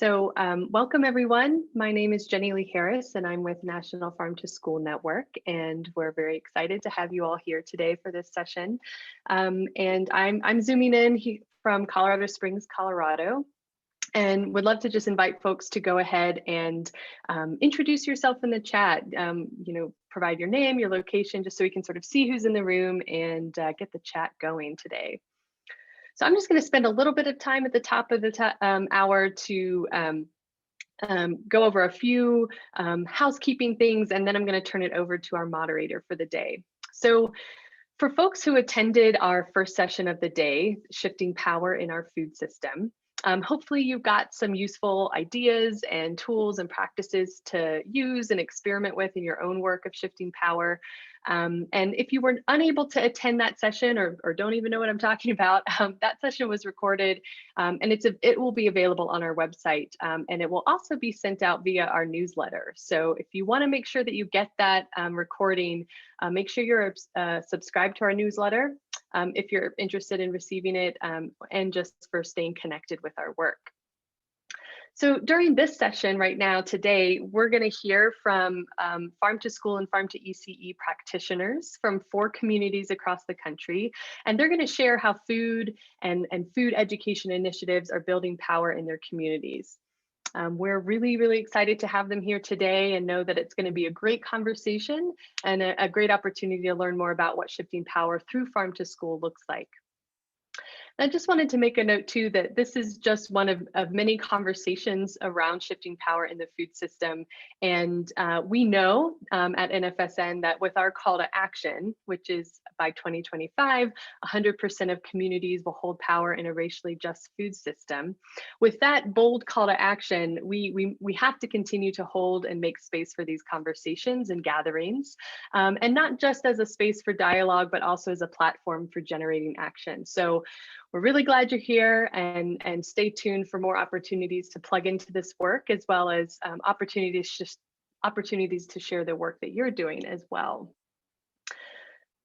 Welcome everyone. My name is Jenny Lee Harris and I'm with National Farm to School Network, and we're very excited to have you all here today for this session. And I'm zooming in from Colorado Springs, Colorado, and would love to just invite folks to go ahead and introduce yourself in the chat. Provide your name, your location, just so we can sort of see who's in the room and get the chat going today. So I'm just going to spend a little bit of time at the top of the hour to go over a few housekeeping things, and then I'm going to turn it over to our moderator for the day. So for folks who attended our first session of the day, Shifting Power in Our Food System, hopefully you got some useful ideas and tools and practices to use and experiment with in your own work of shifting power. And if you were unable to attend that session or don't even know what I'm talking about, that session was recorded and it will be available on our website, and it will also be sent out via our newsletter. So if you want to make sure that you get that recording, make sure you're subscribed to our newsletter if you're interested in receiving it, and just for staying connected with our work. So during this session right now today, we're going to hear from farm to school and farm to ECE practitioners from 4 communities across the country, and they're going to share how food and food education initiatives are building power in their communities. We're really, really excited to have them here today and know that it's going to be a great conversation and a great opportunity to learn more about what shifting power through farm to school looks like. I just wanted to make a note too that this is just one of many conversations around shifting power in the food system. And we know at NFSN that with our call to action, which is by 2025, 100% of communities will hold power in a racially just food system. With that bold call to action, we have to continue to hold and make space for these conversations and gatherings, and not just as a space for dialogue, but also as a platform for generating action. So we're really glad you're here, and stay tuned for more opportunities to plug into this work, as well as opportunities to share the work that you're doing as well.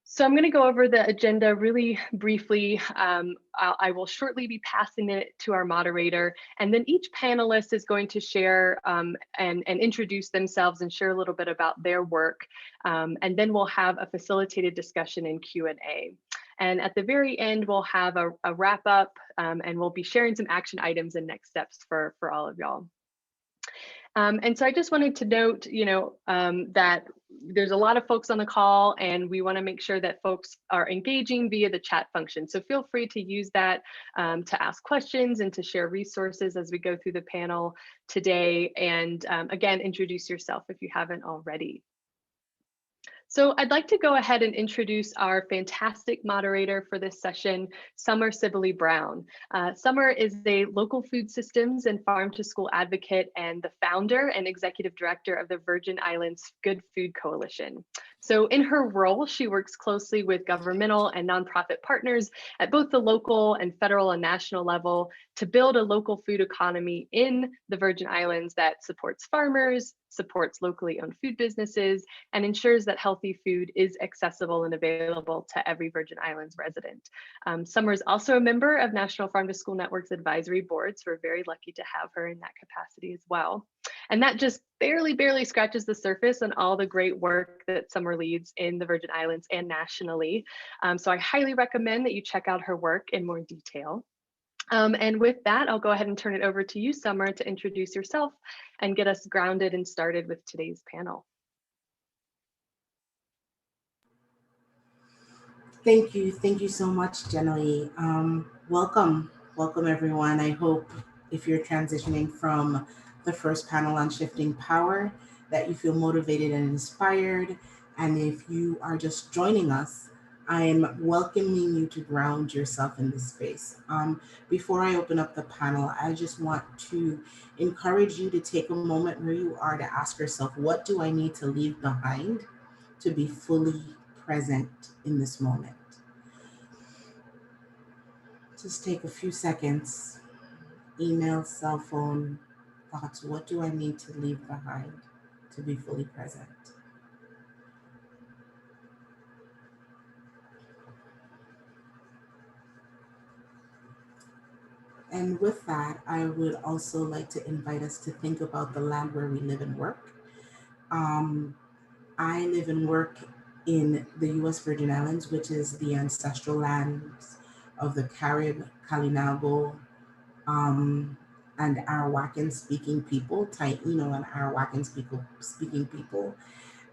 So I'm going to go over the agenda really briefly. I will shortly be passing it to our moderator, and then each panelist is going to share and introduce themselves and share a little bit about their work. And then we'll have a facilitated discussion and Q&A. And at the very end, we'll have a wrap up, and we'll be sharing some action items and next steps for all of y'all. And so I just wanted to note, that there's a lot of folks on the call, and we want to make sure that folks are engaging via the chat function. So feel free to use that to ask questions and to share resources as we go through the panel today. And again, introduce yourself if you haven't already. So I'd like to go ahead and introduce our fantastic moderator for this session, Summer Sibley Brown. Summer is a local food systems and farm to school advocate and the founder and executive director of the Virgin Islands Good Food Coalition. So in her role, she works closely with governmental and nonprofit partners at both the local and federal and national level to build a local food economy in the Virgin Islands that supports farmers, supports locally owned food businesses, and ensures that healthy food is accessible and available to every Virgin Islands resident. Summer is also a member of National Farm to School Network's advisory board, so we're very lucky to have her in that capacity as well. And that just barely scratches the surface on all the great work that Summer leads in the Virgin Islands and nationally. So I highly recommend that you check out her work in more detail. And with that, I'll go ahead and turn it over to you, Summer, to introduce yourself and get us grounded and started with today's panel. Thank you so much, Jenny. Welcome everyone. I hope if you're transitioning from the first panel on shifting power, that you feel motivated and inspired. And if you are just joining us, I'm welcoming you to ground yourself in this space. Before I open up the panel, I just want to encourage you to take a moment where you are to ask yourself, what do I need to leave behind to be fully present in this moment? Just take a few seconds, email, cell phone, thoughts. What do I need to leave behind to be fully present? And with that, I would also like to invite us to think about the land where we live and work. Um, I live and work in the US Virgin Islands, which is the ancestral lands of the Carib, Kalinago, and Arawakan speaking people, Taino and Arawakan speaking people.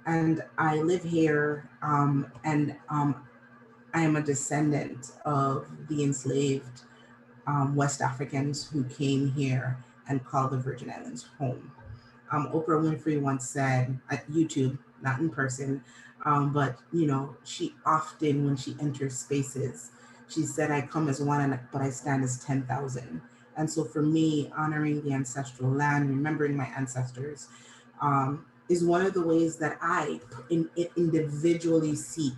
And I live here, and I am a descendant of the enslaved West Africans who came here and called the Virgin Islands home. Oprah Winfrey once said at YouTube, not in person, but she often, when she enters spaces, she said, "I come as one, but I stand as 10,000." And so for me, honoring the ancestral land, remembering my ancestors, is one of the ways that I individually seek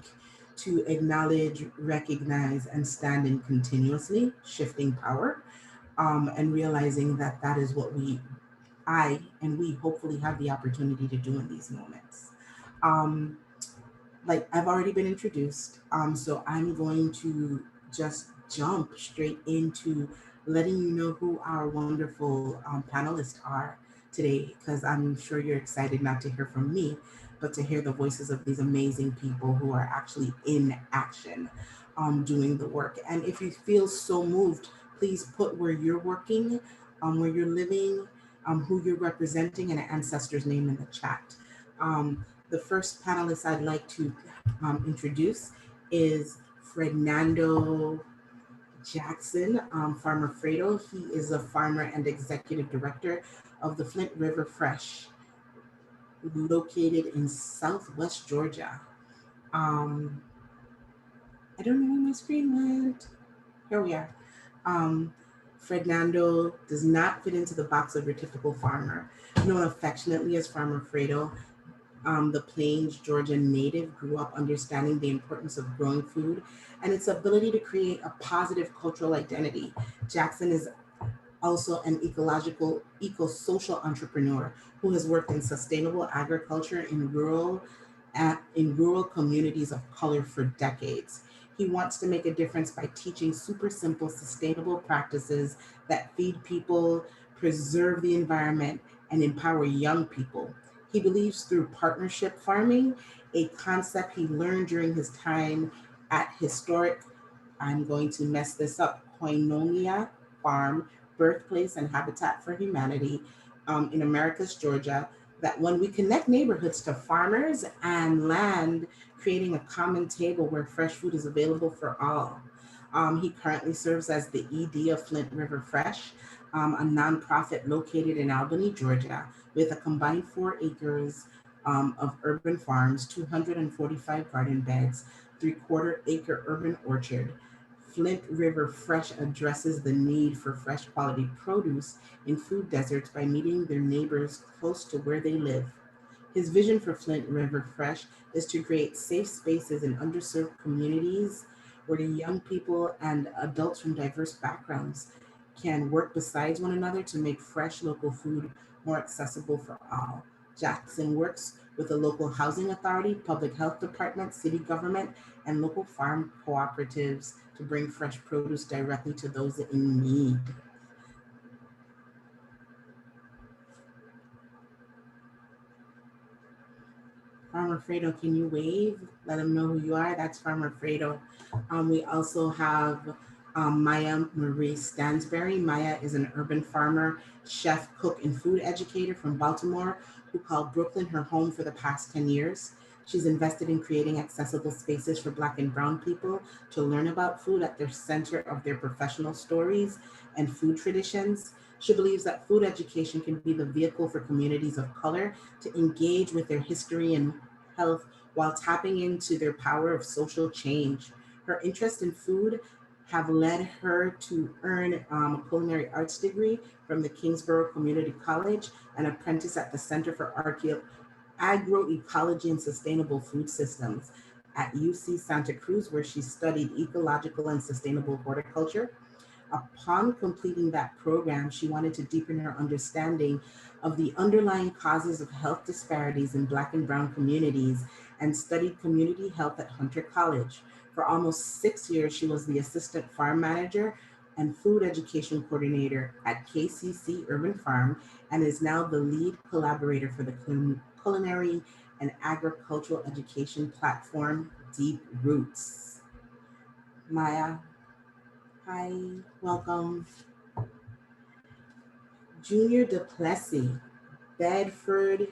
to acknowledge, recognize, and stand in continuously shifting power, and realizing that that is what I and we hopefully have the opportunity to do in these moments. Um, like I've already been introduced, so I'm going to just jump straight into letting you know who our wonderful panelists are today, because I'm sure you're excited not to hear from me, but to hear the voices of these amazing people who are actually in action, doing the work. And if you feel so moved, please put where you're working, where you're living, who you're representing, and an ancestor's name in the chat. The first panelist I'd like to introduce is Fredando Jackson, Farmer Fredo. He is a farmer and executive director of the Flint River Fresh, located in Southwest Georgia. I don't know where my screen went. Here we are. Fredando does not fit into the box of your typical farmer. Known affectionately as Farmer Fredo, the Plains, Georgia native grew up understanding the importance of growing food and its ability to create a positive cultural identity. Jackson is also an eco-social entrepreneur who has worked in sustainable agriculture in rural communities of color for decades. He wants to make a difference by teaching super simple, sustainable practices that feed people, preserve the environment, and empower young people. He believes through partnership farming, a concept he learned during his time at historic, I'm going to mess this up, Koinonia Farm, birthplace and habitat for humanity, in Americus, Georgia, that when we connect neighborhoods to farmers and land, creating a common table where fresh food is available for all. He currently serves as the ED of Flint River Fresh, a nonprofit located in Albany, Georgia, with a combined 4 acres of urban farms, 245 garden beds, 3/4 acre urban orchard. Flint River Fresh addresses the need for fresh quality produce in food deserts by meeting their neighbors close to where they live. His vision for Flint River Fresh is to create safe spaces in underserved communities where the young people and adults from diverse backgrounds can work besides one another to make fresh local food more accessible for all. Jackson works with the local housing authority, public health department, city government, and local farm cooperatives to bring fresh produce directly to those in need. Farmer Fredo, can you wave? Let them know who you are. That's Farmer Fredo. We also have Maya Marie Stansberry. Maya is an urban farmer, chef, cook, and food educator from Baltimore who called Brooklyn her home for the past 10 years. She's invested in creating accessible spaces for Black and Brown people to learn about food at the center of their professional stories and food traditions. She believes that food education can be the vehicle for communities of color to engage with their history and health while tapping into their power of social change. Her interest in food have led her to earn a culinary arts degree from the Kingsborough Community College, an apprentice at the Center for Agroecology and Sustainable Food Systems at UC Santa Cruz, where she studied ecological and sustainable horticulture. Upon completing that program, she wanted to deepen her understanding of the underlying causes of health disparities in Black and Brown communities and studied community health at Hunter College. For almost 6 years, she was the assistant farm manager and Food Education Coordinator at KCC Urban Farm, and is now the lead collaborator for the Culinary and Agricultural Education platform, Deep Roots. Maya, hi, welcome. Junior Duplessis, Bedford,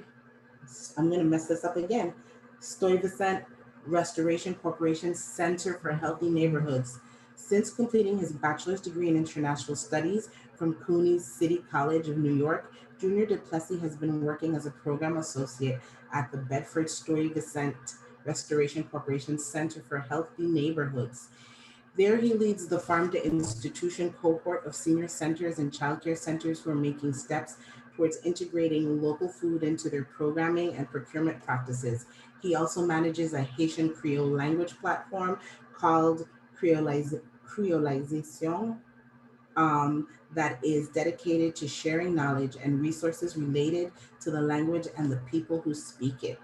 I'm going to mess this up again, Stuyvesant Restoration Corporation Center for Healthy Neighborhoods. Since completing his bachelor's degree in international studies from CUNY City College of New York, Junior Duplessis has been working as a program associate at the Bedford Stuyvesant Restoration Corporation Center for Healthy Neighborhoods. There he leads the farm to institution cohort of senior centers and childcare centers who are making steps towards integrating local food into their programming and procurement practices. He also manages a Haitian Creole language platform called Creolization, that is dedicated to sharing knowledge and resources related to the language and the people who speak it.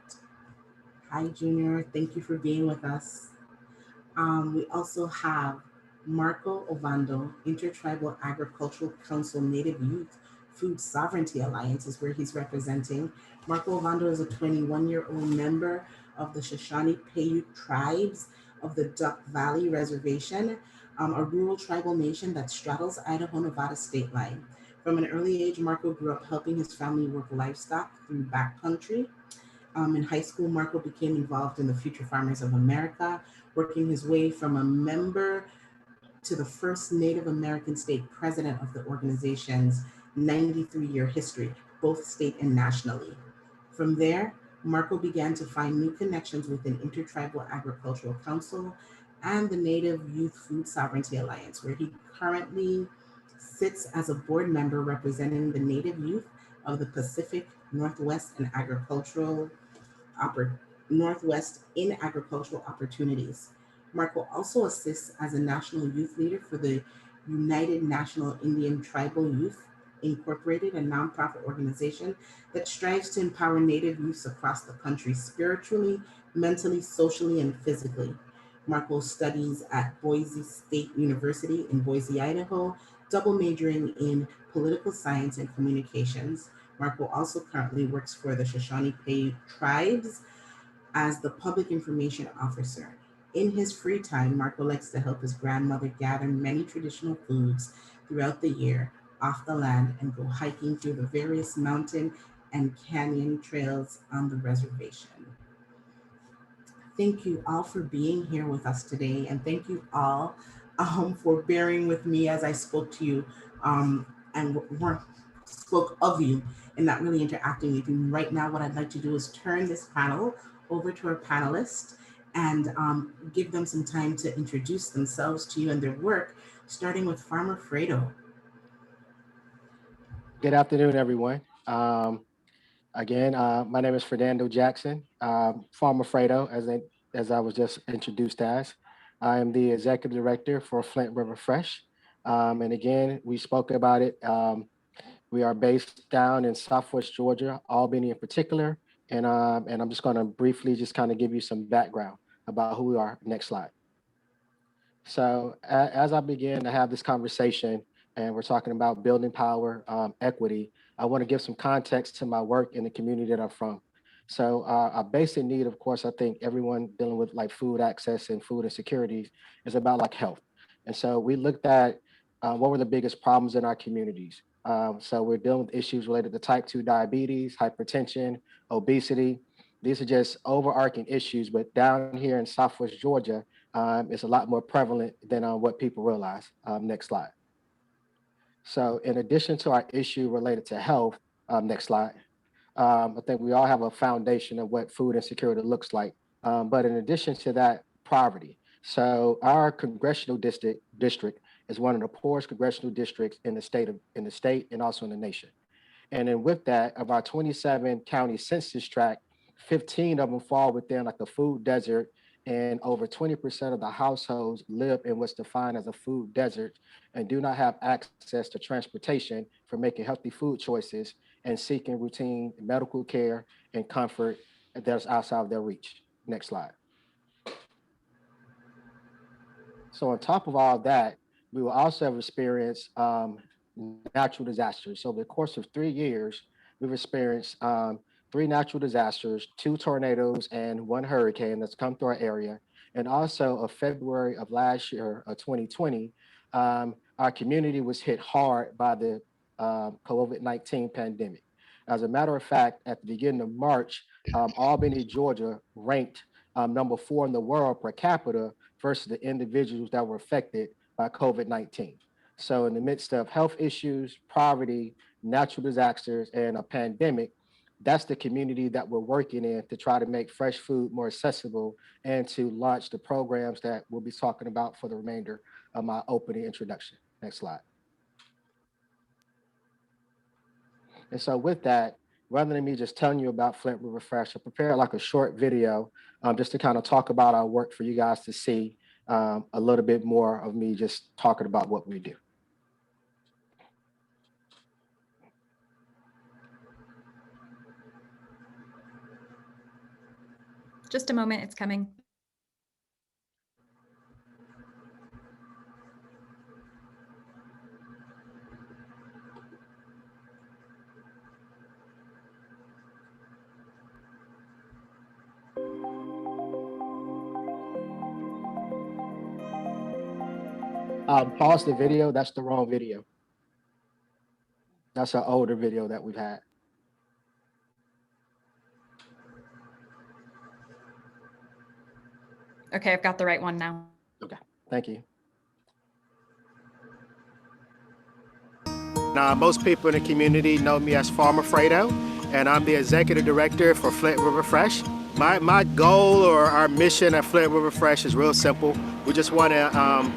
Hi, Junior. Thank you for being with us. We also have Marco Ovando, Intertribal Agricultural Council Native Youth Food Sovereignty Alliance is where he's representing. Marco Ovando is a 21-year-old member of the Shoshone Paiute tribes of the Duck Valley Reservation, a rural tribal nation that straddles Idaho-Nevada state line. From an early age, Marco grew up helping his family work livestock through backcountry. In high school, Marco became involved in the Future Farmers of America, working his way from a member to the first Native American state president of the organization's 93-year history, both state and nationally. From there, Marco began to find new connections within Intertribal Agricultural Council and the Native Youth Food Sovereignty Alliance, where he currently sits as a board member representing the Native youth of the Pacific Northwest and Northwest in agricultural opportunities. Marco also assists as a national youth leader for the United National Indian Tribal Youth Incorporated, a nonprofit organization that strives to empower Native youths across the country spiritually, mentally, socially, and physically. Marco studies at Boise State University in Boise, Idaho, double majoring in political science and communications. Marco also currently works for the Shoshone Paiute tribes as the public information officer. In his free time, Marco likes to help his grandmother gather many traditional foods throughout the year off the land and go hiking through the various mountain and canyon trails on the reservation. Thank you all for being here with us today, and thank you all for bearing with me as I spoke to you and spoke of you and not really interacting with you. Right now, what I'd like to do is turn this panel over to our panelists and give them some time to introduce themselves to you and their work, starting with Farmer Fredo. Good afternoon, everyone. Again, my name is Fredando Jackson, Farmer Fredo, as I was just introduced as. I am the executive director for Flint River Fresh. And again, we spoke about it. We are based down in Southwest Georgia, Albany in particular. And I'm just going to briefly just kind of give you some background about who we are. Next slide. So as I begin to have this conversation, and we're talking about building power, equity, I want to give some context to my work in the community that I'm from. So our basic need, of course, I think everyone dealing with like food access and food insecurities is about like health. And so we looked at what were the biggest problems in our communities. So we're dealing with issues related to type 2 diabetes, hypertension, obesity. These are just overarching issues, but down here in Southwest Georgia, it's a lot more prevalent than what people realize. Next slide. So in addition to our issue related to health, next slide, I think we all have a foundation of what food insecurity looks like. But in addition to that, poverty. So our congressional district is one of the poorest congressional districts in the state and also in the nation. And then with that, of our 27 county census tract, 15 of them fall within like the food desert, and over 20% of the households live in what's defined as a food desert and do not have access to transportation for making healthy food choices and seeking routine medical care and comfort that's outside of their reach. Next slide. So on top of all that, we will also have experienced natural disasters. So over the course of 3 years, we've experienced 3 natural disasters, 2 tornadoes, and 1 hurricane that's come through our area. And also of February of last year, 2020, our community was hit hard by the COVID-19 pandemic. As a matter of fact, at the beginning of March, Albany, Georgia ranked #4 in the world per capita versus the individuals that were affected by COVID-19. So in the midst of health issues, poverty, natural disasters, and a pandemic, that's the community that we're working in to try to make fresh food more accessible and to launch the programs that we'll be talking about for the remainder of my opening introduction. Next slide. And so with that, rather than me just telling you about Flint River Fresh, I prepared like a short video just to kind of talk about our work for you guys to see a little bit more of me just talking about what we do. Just a moment, it's coming. Pause the video, that's the wrong video. That's an older video that we've had. Okay, I've got the right one now. Okay, thank you. Now, most people in the community know me as Farmer Fredo, and I'm the executive director for Flint River Fresh. My goal or our mission at Flint River Fresh is real simple. We just want to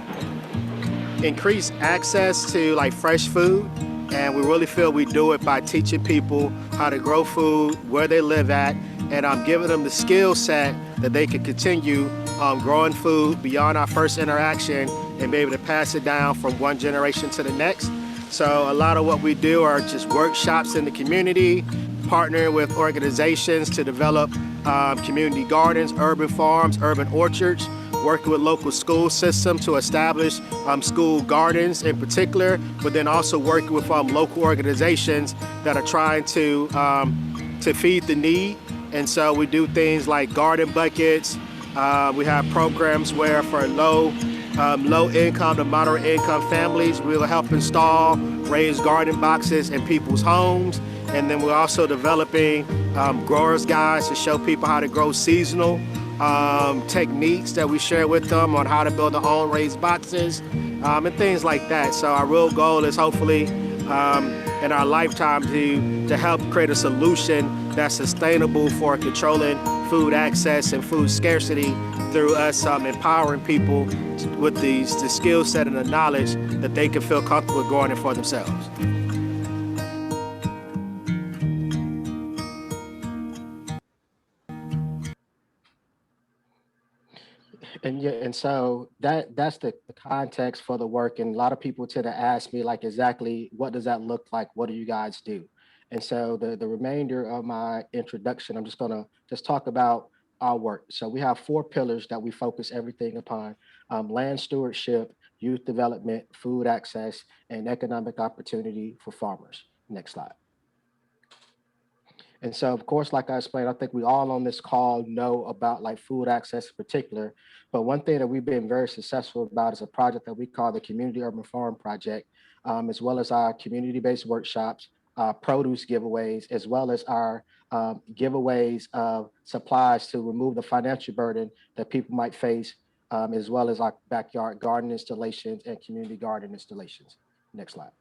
increase access to like fresh food, and we really feel we do it by teaching people how to grow food where they live at, and giving them the skill set that they can continue growing food beyond our first interaction and be able to pass it down from one generation to the next. So a lot of what we do are just workshops in the community, partnering with organizations to develop community gardens, urban farms, urban orchards, working with local school systems to establish school gardens in particular, but then also working with local organizations that are trying to feed the need. And so we do things like garden buckets. We have programs where for low income to moderate income families, we'll help install raised garden boxes in people's homes. And then we're also developing growers guides to show people how to grow seasonal techniques that we share with them on how to build their own raised boxes and things like that. So our real goal is hopefully in our lifetime to help create a solution that's sustainable for controlling food access and food scarcity through us empowering people with the skill set and the knowledge that they can feel comfortable growing it for themselves. And so that's the context for the work. And a lot of people tend to ask me like exactly what does that look like? What do you guys do? And so the remainder of my introduction, I'm just gonna talk about our work. So we have 4 pillars that we focus everything upon: land stewardship, youth development, food access, and economic opportunity for farmers. Next slide. And so, of course, like I explained, I think we all on this call know about like food access in particular. But one thing that we've been very successful about is a project that we call the Community Urban Farm Project, as well as our community-based workshops, produce giveaways, as well as our giveaways of supplies to remove the financial burden that people might face, as well as our backyard garden installations and community garden installations. Next slide.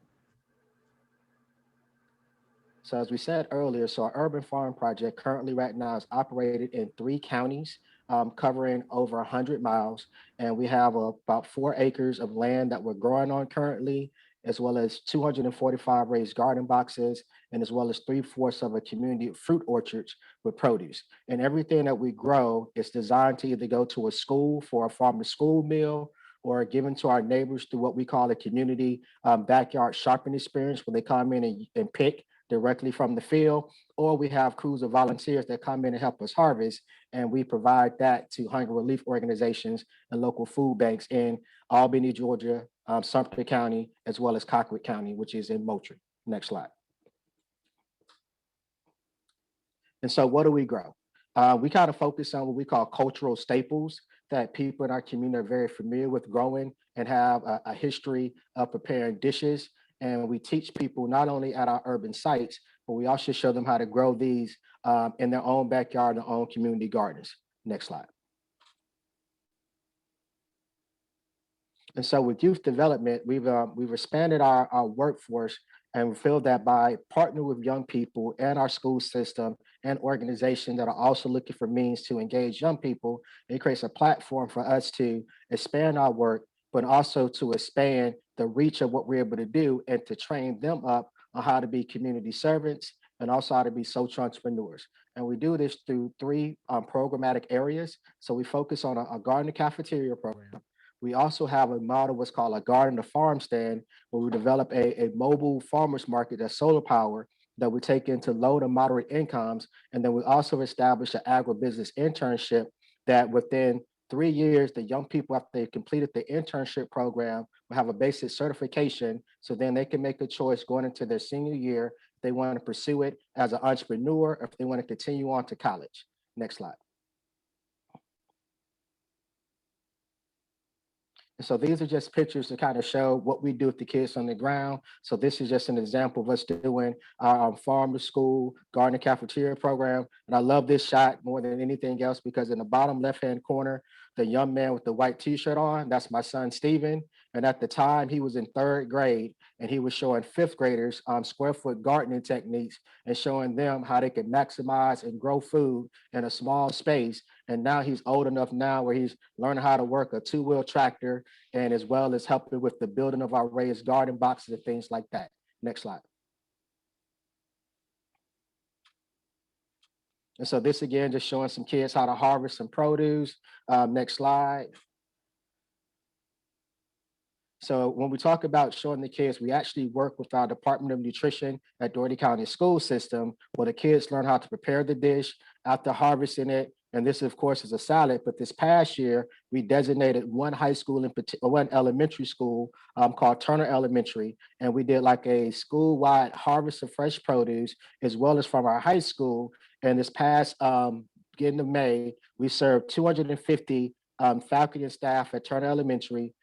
So as we said earlier, so our urban farm project currently right now is operated in 3 counties, covering over 100 miles. And we have about 4 acres of land that we're growing on currently, as well as 245 raised garden boxes, and as well as 3/4 of a community fruit orchards with produce. And everything that we grow is designed to either go to a school for a farm to school meal, or given to our neighbors through what we call a community backyard shopping experience, when they come in and pick directly from the field, or we have crews of volunteers that come in and help us harvest, and we provide that to hunger relief organizations and local food banks in Albany, Georgia, Sumter County, as well as Colquitt County, which is in Moultrie. Next slide. And so what do we grow? We kind of focus on what we call cultural staples that people in our community are very familiar with growing and have a history of preparing dishes. And we teach people not only at our urban sites, but we also show them how to grow these in their own backyard, their own community gardens. Next slide. And so with youth development, we've expanded our workforce, and we feel that by partnering with young people and our school system and organizations that are also looking for means to engage young people, it creates a platform for us to expand our work, but also to expand the reach of what we're able to do and to train them up on how to be community servants and also how to be social entrepreneurs. And we do this through three programmatic areas. So we focus on a garden cafeteria program. We also have a model, what's called a garden to farm stand, where we develop a mobile farmers market that's solar power that we take into low to moderate incomes. And then we also establish an agribusiness internship that within 3 years, the young people, after they completed the internship program, will have a basic certification. So then they can make a choice going into their senior year if they want to pursue it as an entrepreneur, or if they want to continue on to college. Next slide. And so these are just pictures to kind of show what we do with the kids on the ground. So this is just an example of us doing our farm to school garden cafeteria program. And I love this shot more than anything else because in the bottom left-hand corner, the young man with the white t-shirt on, that's my son, Steven. And at the time he was in 3rd grade and he was showing 5th graders square foot gardening techniques and showing them how they can maximize and grow food in a small space. And now he's old enough now where he's learning how to work a 2-wheel tractor and as well as helping with the building of our raised garden boxes and things like that. Next slide. And so this again, just showing some kids how to harvest some produce. Next slide. So when we talk about showing the kids, we actually work with our Department of Nutrition at Dougherty County School System, where the kids learn how to prepare the dish after harvesting it. And this, of course, is a salad. But this past year, we designated one high school, one elementary school called Turner Elementary. And we did like a school-wide harvest of fresh produce, as well as from our high school. And this past beginning of May, we served 250 faculty and staff at Turner Elementary.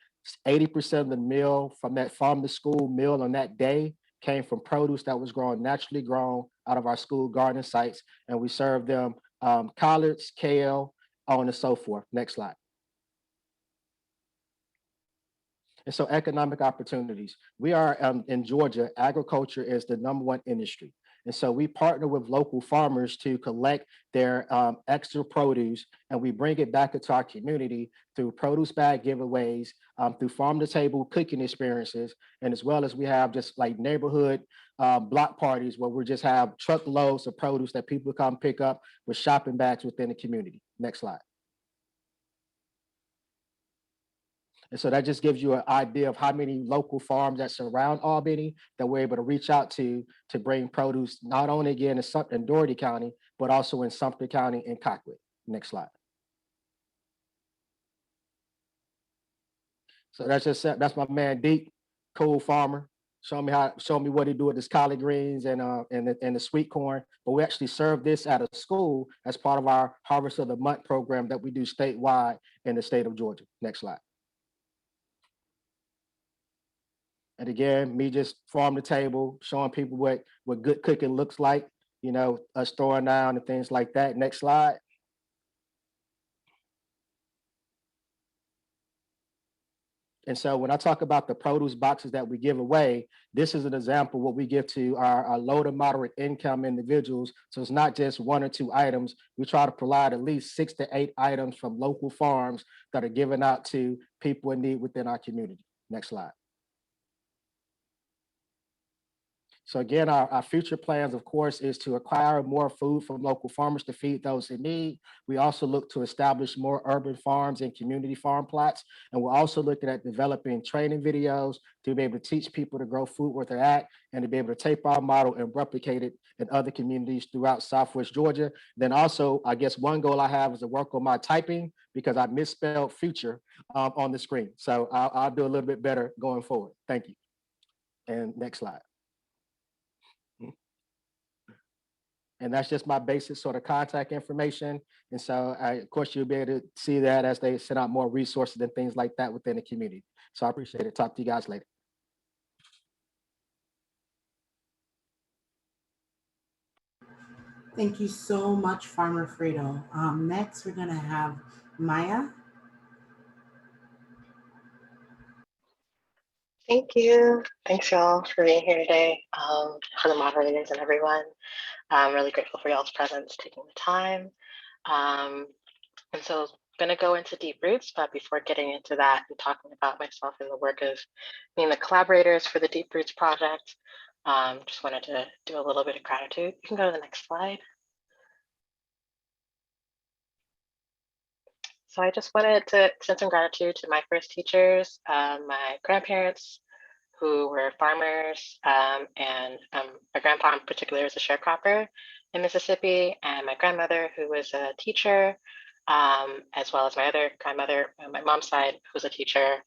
80% of the meal from that farm to school meal on that day came from produce that was naturally grown out of our school garden sites. And we served them collards, kale, on and so forth. Next slide. And so economic opportunities. We are in Georgia, agriculture is the #1 industry. And so we partner with local farmers to collect their extra produce, and we bring it back into our community through produce bag giveaways, through farm to table cooking experiences, and as well as we have just like neighborhood block parties where we just have truckloads of produce that people come pick up with shopping bags within the community. Next slide. And so that just gives you an idea of how many local farms that surround Albany that we're able to reach out to bring produce, not only again in Dougherty County, but also in Sumter County and Colquitt. Next slide. So that's my man Deke, cool farmer. Show me what he do with his collard greens and the sweet corn. But we actually serve this at a school as part of our Harvest of the Month program that we do statewide in the state of Georgia. Next slide. And again, me just farm to table, showing people what good cooking looks like, us throwing down and things like that. Next slide. And so when I talk about the produce boxes that we give away, this is an example of what we give to our low to moderate income individuals. So it's not just 1 or 2 items. We try to provide at least 6 to 8 items from local farms that are given out to people in need within our community. Next slide. So again, our future plans, of course, is to acquire more food from local farmers to feed those in need. We also look to establish more urban farms and community farm plots. And we're also looking at developing training videos to be able to teach people to grow food where they're at and to be able to take our model and replicate it in other communities throughout Southwest Georgia. Then also, I guess one goal I have is to work on my typing because I misspelled future on the screen. So I'll do a little bit better going forward. Thank you. And next slide. And that's just my basic sort of contact information. And so, of course, you'll be able to see that as they send out more resources and things like that within the community. So I appreciate it. Talk to you guys later. Thank you so much, Farmer Fredo. Next, we're gonna have Maya. Thank you. Thanks y'all for being here today, for the moderators and everyone. I'm really grateful for y'all's presence, taking the time. And so I'm gonna go into deep roots, but before getting into that and talking about myself and the work of being the collaborators for the Deep Roots project, just wanted to do a little bit of gratitude. You can go to the next slide. So I just wanted to extend some gratitude to my first teachers, my grandparents, who were farmers, and my grandpa in particular was a sharecropper in Mississippi, and my grandmother, who was a teacher, as well as my other grandmother on my mom's side, who was a teacher,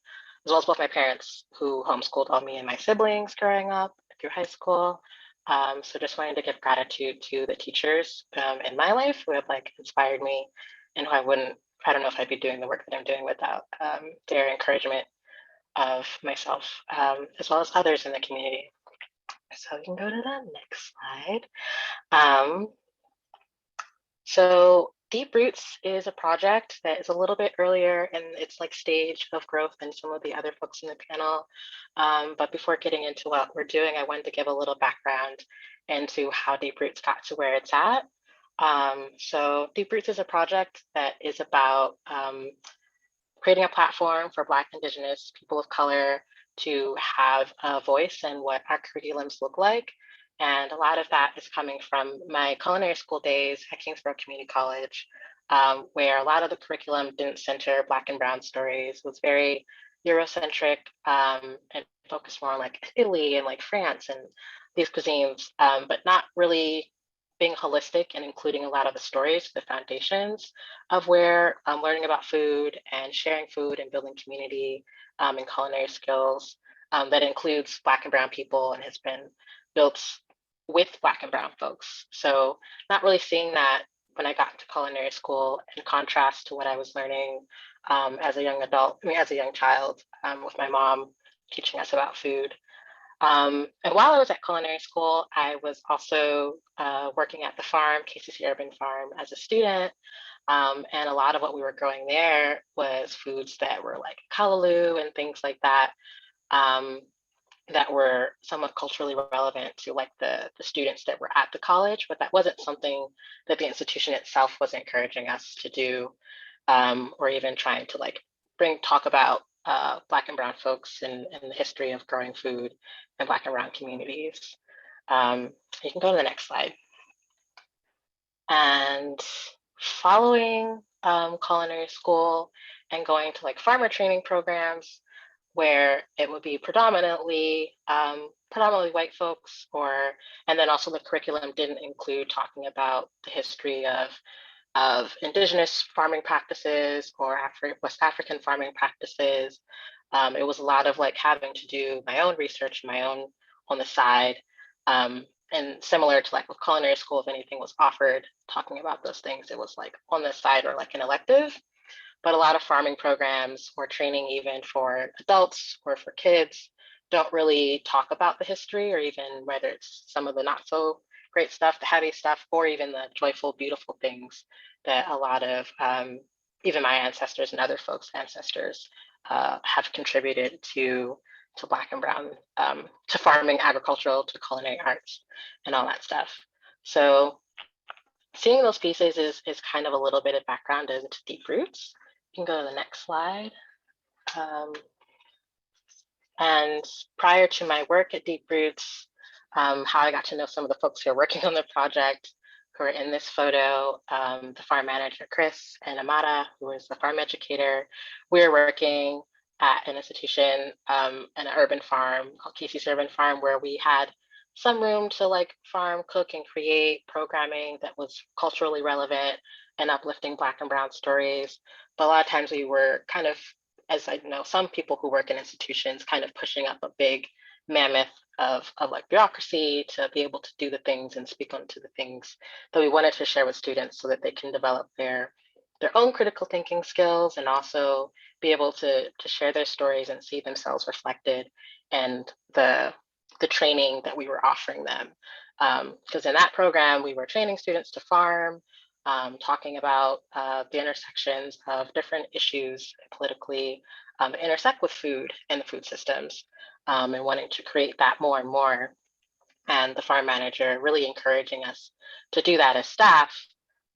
as well as both my parents, who homeschooled all me and my siblings growing up through high school. So just wanted to give gratitude to the teachers in my life who have like inspired me, and who I don't know if I'd be doing the work that I'm doing without their encouragement of myself, as well as others in the community. So we can go to the next slide. So Deep Roots is a project that is a little bit earlier in its like stage of growth than some of the other folks in the panel. But before getting into what we're doing, I wanted to give a little background into how Deep Roots got to where it's at. So Deep Roots is a project that is about creating a platform for Black, Indigenous, people of color to have a voice in what our curriculums look like. And a lot of that is coming from my culinary school days at Kingsborough Community College, where a lot of the curriculum didn't center Black and Brown stories. It was very Eurocentric and focused more on like Italy and like France and these cuisines, but not really being holistic and including a lot of the stories, the foundations of where learning about food and sharing food and building community and culinary skills that includes Black and Brown people and has been built with Black and Brown folks. So not really seeing that when I got to culinary school, in contrast to what I was learning as a young adult, as a young child with my mom teaching us about food. And while I was at culinary school, I was also working at the farm, KCC Urban Farm, as a student. And a lot of what we were growing there was foods that were like callaloo and things like that, that were somewhat culturally relevant to like the students that were at the college, but that wasn't something that the institution itself was encouraging us to do, or even trying to like talk about Black and Brown folks and the history of growing food in Black and Brown communities. You can go to the next slide. And following culinary school and going to like farmer training programs, where it would be predominantly white folks, and then also the curriculum didn't include talking about the history of Indigenous farming practices or West African farming practices. It was a lot of like having to do my own research, my own on the side. And similar to like with culinary school, if anything was offered talking about those things, it was like on the side or like an elective. But a lot of farming programs or training even for adults or for kids don't really talk about the history, or even whether it's some of the not so great stuff, the heavy stuff, or even the joyful, beautiful things that a lot of even my ancestors and other folks' ancestors have contributed to Black and Brown, to farming, agricultural, to culinary arts, and all that stuff. So seeing those pieces is kind of a little bit of background into Deep Roots. You can go to the next slide. And prior to my work at Deep Roots, how I got to know some of the folks who are working on the project, who are in this photo, the farm manager, Chris, and Amada, who is the farm educator. We were working at an institution, an urban farm called Casey's Urban Farm, where we had some room to like farm, cook, and create programming that was culturally relevant and uplifting Black and Brown stories. But a lot of times we were kind of, as I know, some people who work in institutions kind of pushing up a big mammoth of like bureaucracy to be able to do the things and speak onto the things that we wanted to share with students so that they can develop their own critical thinking skills and also be able to share their stories and see themselves reflected in the training that we were offering them. Because in that program, we were training students to farm, talking about the intersections of different issues politically that intersect with food and the food systems, and wanting to create that more and more. And the farm manager really encouraging us to do that as staff.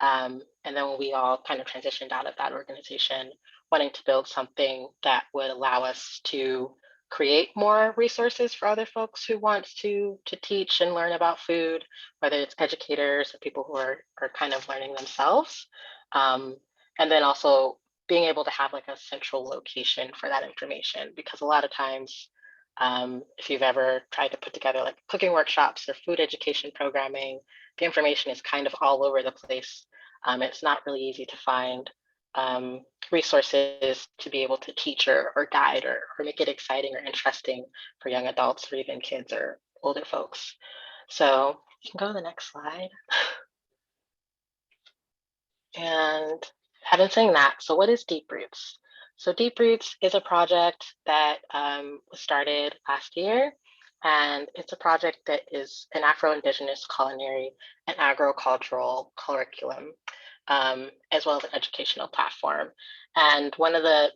And then when we all kind of transitioned out of that organization, wanting to build something that would allow us to create more resources for other folks who want to teach and learn about food, whether it's educators or people who are kind of learning themselves. And then also being able to have like a central location for that information, because a lot of times, if you've ever tried to put together like cooking workshops or food education programming, the information is kind of all over the place. It's not really easy to find resources to be able to teach or guide or make it exciting or interesting for young adults or even kids or older folks. So you can go to the next slide. And having saying that, so what is Deep Roots? So Deep Roots is a project that was started last year, and it's a project that is an Afro-Indigenous culinary and agricultural curriculum, as well as an educational platform. And one of the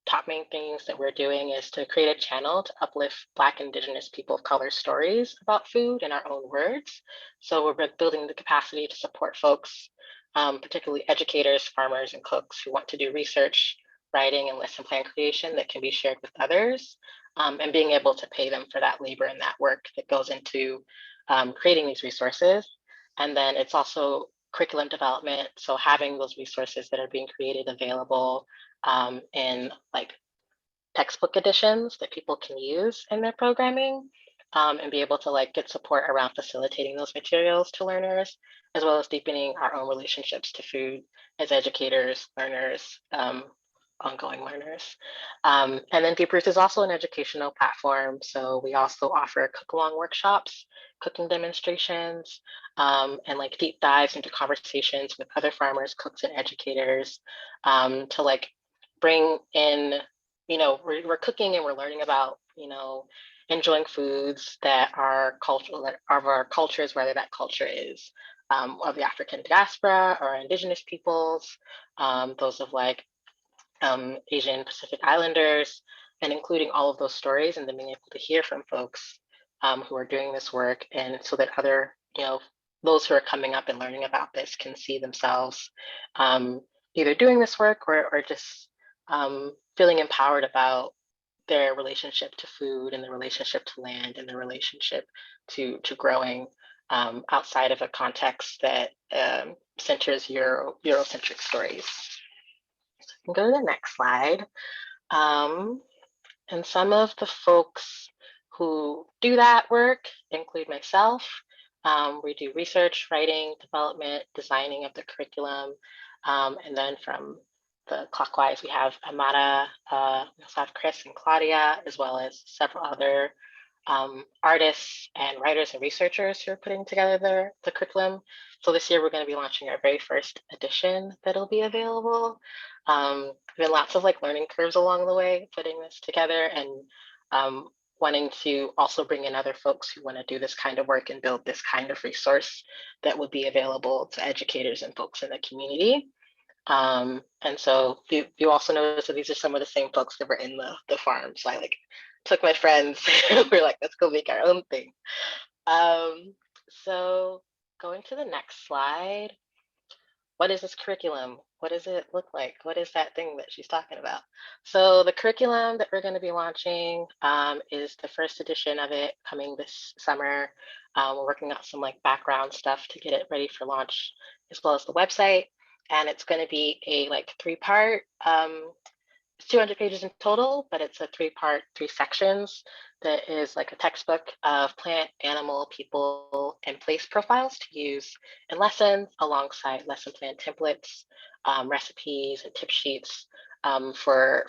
top main things that we're doing is to create a channel to uplift Black, Indigenous, people of color stories about food in our own words. So we're building the capacity to support folks, particularly educators, farmers, and cooks who want to do research, writing, and lesson plan creation that can be shared with others, and being able to pay them for that labor and that work that goes into creating these resources. And then it's also curriculum development, so having those resources that are being created available in like textbook editions that people can use in their programming, and be able to like get support around facilitating those materials to learners, as well as deepening our own relationships to food as educators, learners, ongoing learners. And then Deep Roots is also an educational platform. So we also offer cook-along workshops, cooking demonstrations, and like deep dives into conversations with other farmers, cooks, and educators, to like bring in, we're cooking and we're learning about, enjoying foods that are cultural, that are of our cultures, whether that culture is of the African diaspora or Indigenous peoples, those of like Asian Pacific Islanders, and including all of those stories and then being able to hear from folks who are doing this work, and so that other, those who are coming up and learning about this can see themselves either doing this work or just feeling empowered about their relationship to food and their relationship to land and their relationship to growing outside of a context that centers Eurocentric stories. So go to the next slide. And some of the folks who do that work include myself. We do research, writing, development, designing of the curriculum. And then from the clockwise, we have Amada, we also have Chris and Claudia, as well as several other artists and writers and researchers who are putting together the curriculum. So this year we're going to be launching our very first edition that'll be available. Been lots of like learning curves along the way putting this together, and wanting to also bring in other folks who want to do this kind of work and build this kind of resource that would be available to educators and folks in the community. And so you also notice that these are some of the same folks that were in the farm. So I like took my friends, we're like, let's go make our own thing. So going to the next slide. What is this curriculum? What does it look like? What is that thing that she's talking about? So the curriculum that we're going to be launching is the first edition of it coming this summer. We're working on some like background stuff to get it ready for launch, as well as the website. And it's going to be a like 3-part, it's 200 pages in total, but it's a 3-part, 3 sections. that is like a textbook of plant, animal, people, and place profiles to use in lessons alongside lesson plan templates, recipes, and tip sheets for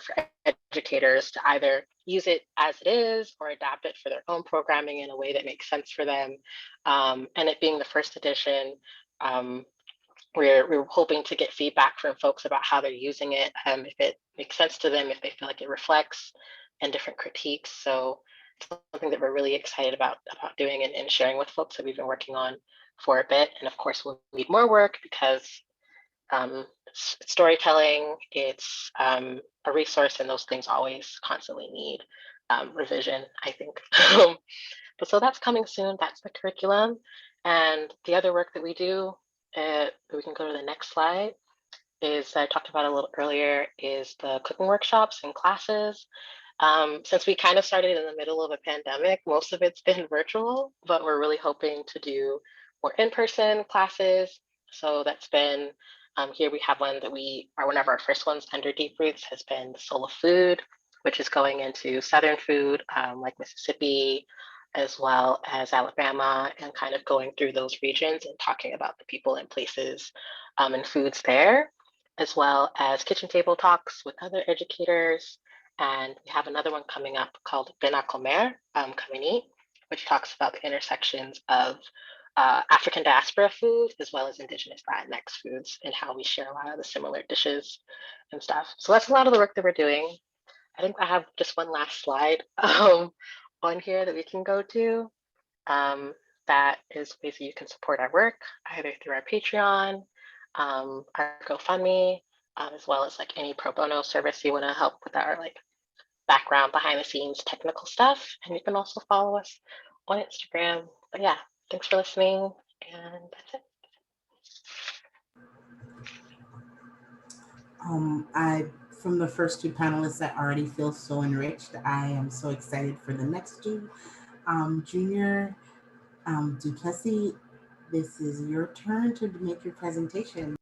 educators to either use it as it is or adapt it for their own programming in a way that makes sense for them. And it being the first edition, we're hoping to get feedback from folks about how they're using it, if it makes sense to them, if they feel like it reflects, and different critiques. So it's something that we're really excited about doing and sharing with folks that we've been working on for a bit. And of course, we'll need more work because storytelling, it's a resource, and those things always constantly need revision, I think. But so that's coming soon. That's the curriculum. And the other work that we do, we can go to the next slide, is I talked about a little earlier, is the cooking workshops and classes. Since we kind of started in the middle of a pandemic, most of it's been virtual, but we're really hoping to do more in-person classes. So that's been, here we have one that one of our first ones under Deep Roots has been the Soul of Food, which is going into Southern food, like Mississippi, as well as Alabama, and kind of going through those regions and talking about the people and places and foods there, as well as kitchen table talks with other educators. And we have another one coming up called Ben a Comer, Come and Eat, which talks about the intersections of African diaspora food as well as Indigenous Latinx foods and how we share a lot of the similar dishes and stuff. So that's a lot of the work that we're doing. I think I have just one last slide on here that we can go to. That is ways that you can support our work, either through our Patreon, our GoFundMe, as well as like any pro bono service you want to help with our like background, behind the scenes, technical stuff. And you can also follow us on Instagram. But yeah, thanks for listening, and that's it. From the first two panelists, I already feel so enriched. I am so excited for the next two. Junior Duplessis, this is your turn to make your presentation.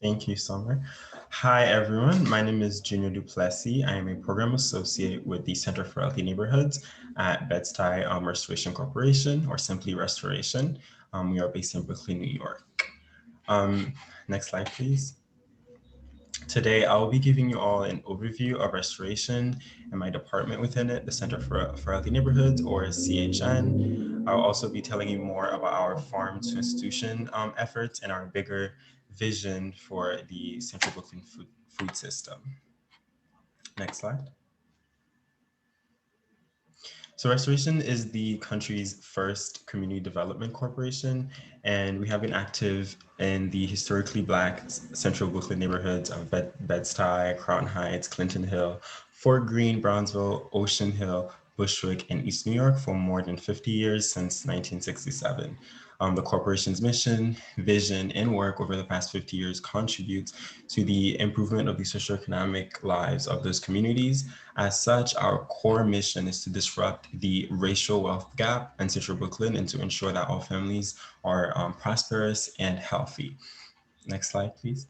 Thank you, Summer. Hi, everyone. My name is Junior Duplessis. I am a program associate with the Center for Healthy Neighborhoods at Bed-Stuy Restoration Corporation, or simply Restoration. We are based in Brooklyn, New York. Next slide, please. Today, I will be giving you all an overview of restoration and my department within it, the Center for Healthy Neighborhoods, or CHN. I'll also be telling you more about our farm to institution efforts and our bigger vision for the Central Brooklyn food system. Next slide. So Restoration is the country's first community development corporation, and we have been active in the historically Black Central Brooklyn neighborhoods of Bed-Stuy, Crown Heights, Clinton Hill, Fort Greene, Brownsville, Ocean Hill, Bushwick, and East New York for more than 50 years since 1967. The corporation's mission, vision, and work over the past 50 years contributes to the improvement of the socioeconomic lives of those communities. As such, our core mission is to disrupt the racial wealth gap in Central Brooklyn and to ensure that all families are prosperous and healthy. Next slide, please.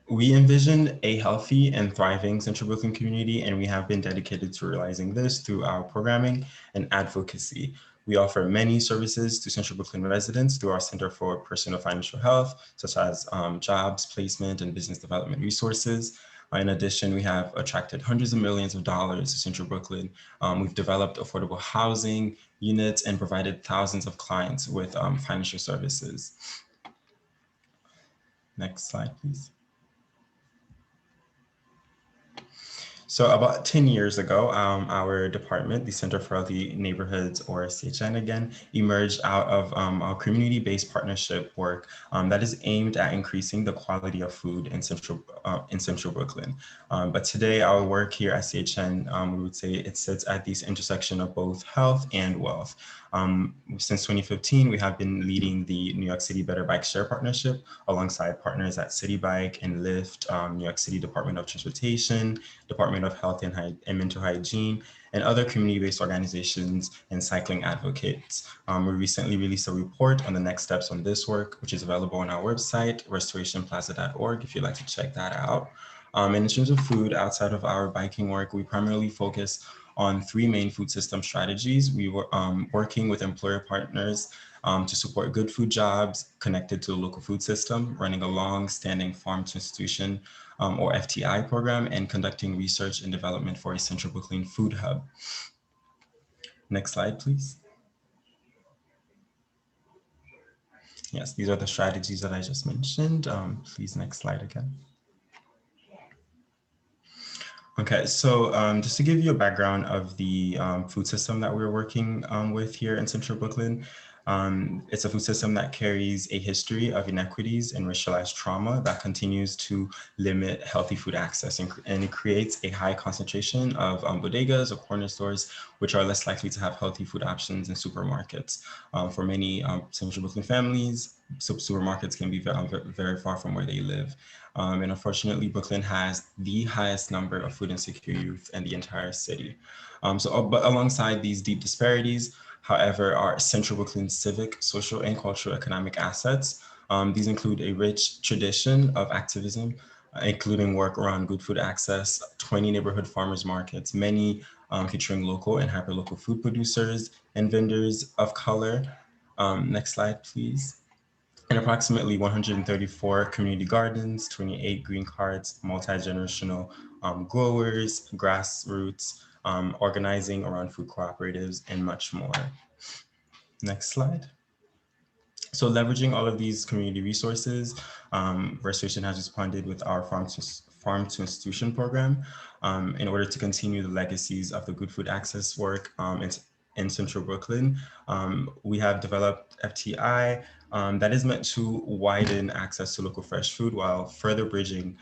We envision a healthy and thriving Central Brooklyn community, and we have been dedicated to realizing this through our programming and advocacy. We offer many services to Central Brooklyn residents through our Center for Personal Financial Health, such as jobs, placement, and business development resources. In addition, we have attracted hundreds of millions of dollars to Central Brooklyn. We've developed affordable housing units and provided thousands of clients with financial services. Next slide, please. So about 10 years ago, our department, the Center for Healthy Neighborhoods, or CHN again, emerged out of our community-based partnership work that is aimed at increasing the quality of food in Central Brooklyn. But today, our work here at CHN, we would say it sits at this intersection of both health and wealth. Since 2015, we have been leading the New York City Better Bike Share Partnership alongside partners at City Bike and Lyft, New York City Department of Transportation, Department of Health and Mental Hygiene, and other community-based organizations and cycling advocates. We recently released a report on the next steps on this work, which is available on our website, restorationplaza.org, if you'd like to check that out. And in terms of food, outside of our biking work, we primarily focus on 3 main food system strategies. We were working with employer partners to support good food jobs connected to the local food system, running a long-standing farm to institution or FTI program, and conducting research and development for a Central Brooklyn food hub. Next slide, please. Yes, these are the strategies that I just mentioned. Please, next slide again. Okay, so just to give you a background of the food system that we're working with here in Central Brooklyn, it's a food system that carries a history of inequities and racialized trauma that continues to limit healthy food access, and it creates a high concentration of bodegas or corner stores, which are less likely to have healthy food options in supermarkets. For many Central Brooklyn families, supermarkets can be very far from where they live. And unfortunately, Brooklyn has the highest number of food insecure youth in the entire city. But alongside these deep disparities, however, our Central Brooklyn civic, social, and cultural economic assets. These include a rich tradition of activism, including work around good food access, 20 neighborhood farmers markets, many featuring local and hyperlocal food producers and vendors of color. Next slide, please. And approximately 134 community gardens, 28 green carts, multi-generational growers, grassroots, organizing around food cooperatives, and much more. Next slide. So leveraging all of these community resources, Restoration has responded with our Farm to Institution program in order to continue the legacies of the good food access work in Central Brooklyn. We have developed FTI that is meant to widen access to local fresh food while further bridging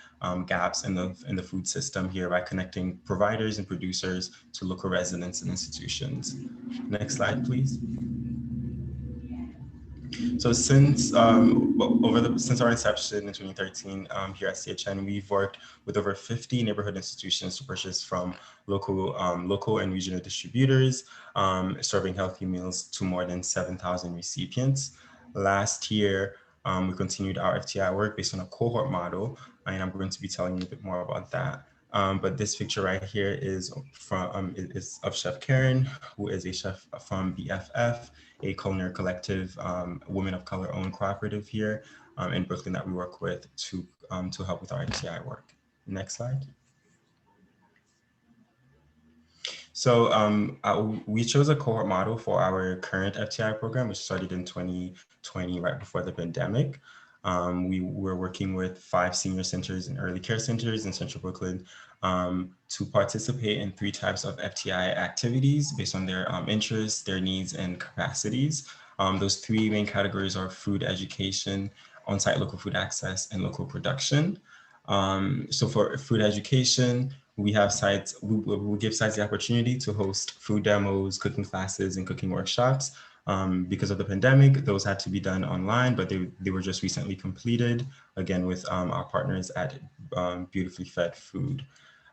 gaps in the food system here by connecting providers and producers to local residents and institutions. Next slide, please. So since since our inception in 2013 here at CHN, we've worked with over 50 neighborhood institutions to purchase from local and regional distributors, serving healthy meals to more than 7,000 recipients. Last year, we continued our FTI work based on a cohort model, and I'm going to be telling you a bit more about that. But this picture right here is of Chef Karen, who is a chef from BFF, a culinary collective, women of color owned cooperative here in Brooklyn that we work with to help with our FTI work. Next slide. So we chose a cohort model for our current FTI program, which started in 2020, right before the pandemic. We were working with 5 senior centers and early care centers in Central Brooklyn to participate in 3 types of FTI activities based on their interests, their needs, and capacities. Those 3 main categories are food education, on-site local food access, and local production. So for food education, we have sites, we give sites the opportunity to host food demos, cooking classes, and cooking workshops. Because of the pandemic, those had to be done online, but they were just recently completed, again, with our partners at Beautifully Fed Food.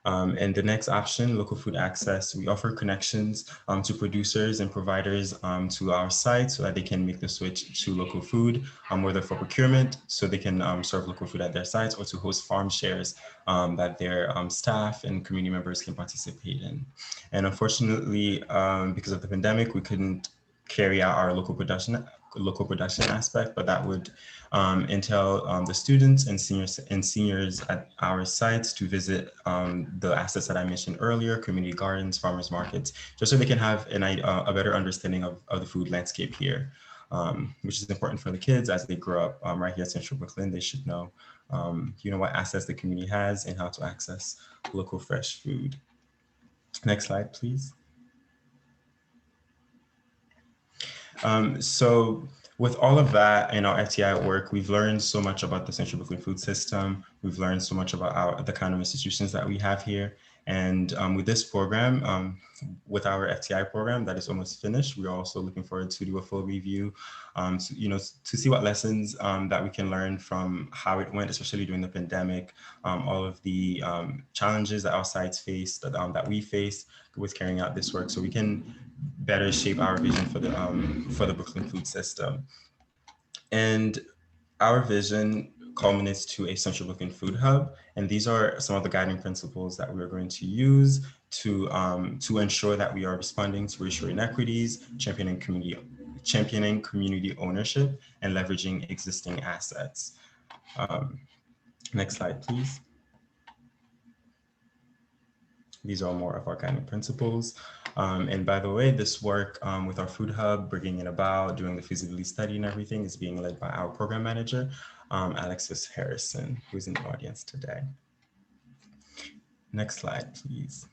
And the next option, local food access, we offer connections to producers and providers to our site so that they can make the switch to local food, whether for procurement, so they can serve local food at their sites, or to host farm shares that their staff and community members can participate in. And unfortunately, because of the pandemic, we couldn't carry out our local production aspect, but that would entail the students and seniors at our sites to visit the assets that I mentioned earlier, community gardens, farmers markets, just so they can have a better understanding of the food landscape here, which is important for the kids as they grow up right here in Central Brooklyn. They should know, what assets the community has and how to access local fresh food. Next slide, please. So with all of that in our FTI work, we've learned so much about the Central Brooklyn food system. We've learned so much about the kind of institutions that we have here. And with this program, with our FTI program that is almost finished, we're also looking forward to do a full review, to see what lessons that we can learn from how it went, especially during the pandemic, all of the challenges that our sites faced, that we faced with carrying out this work, so we can better shape our vision for the Brooklyn food system. And our vision culminates to a Central Brooklyn food hub. And these are some of the guiding principles that we're going to use to ensure that we are responding to racial inequities, championing community ownership, and leveraging existing assets. Next slide, please. These are more of our guiding principles. And by the way, this work with our food hub, bringing it about, doing the feasibility study and everything is being led by our program manager, Alexis Harrison, who's in the audience today. Next slide, please.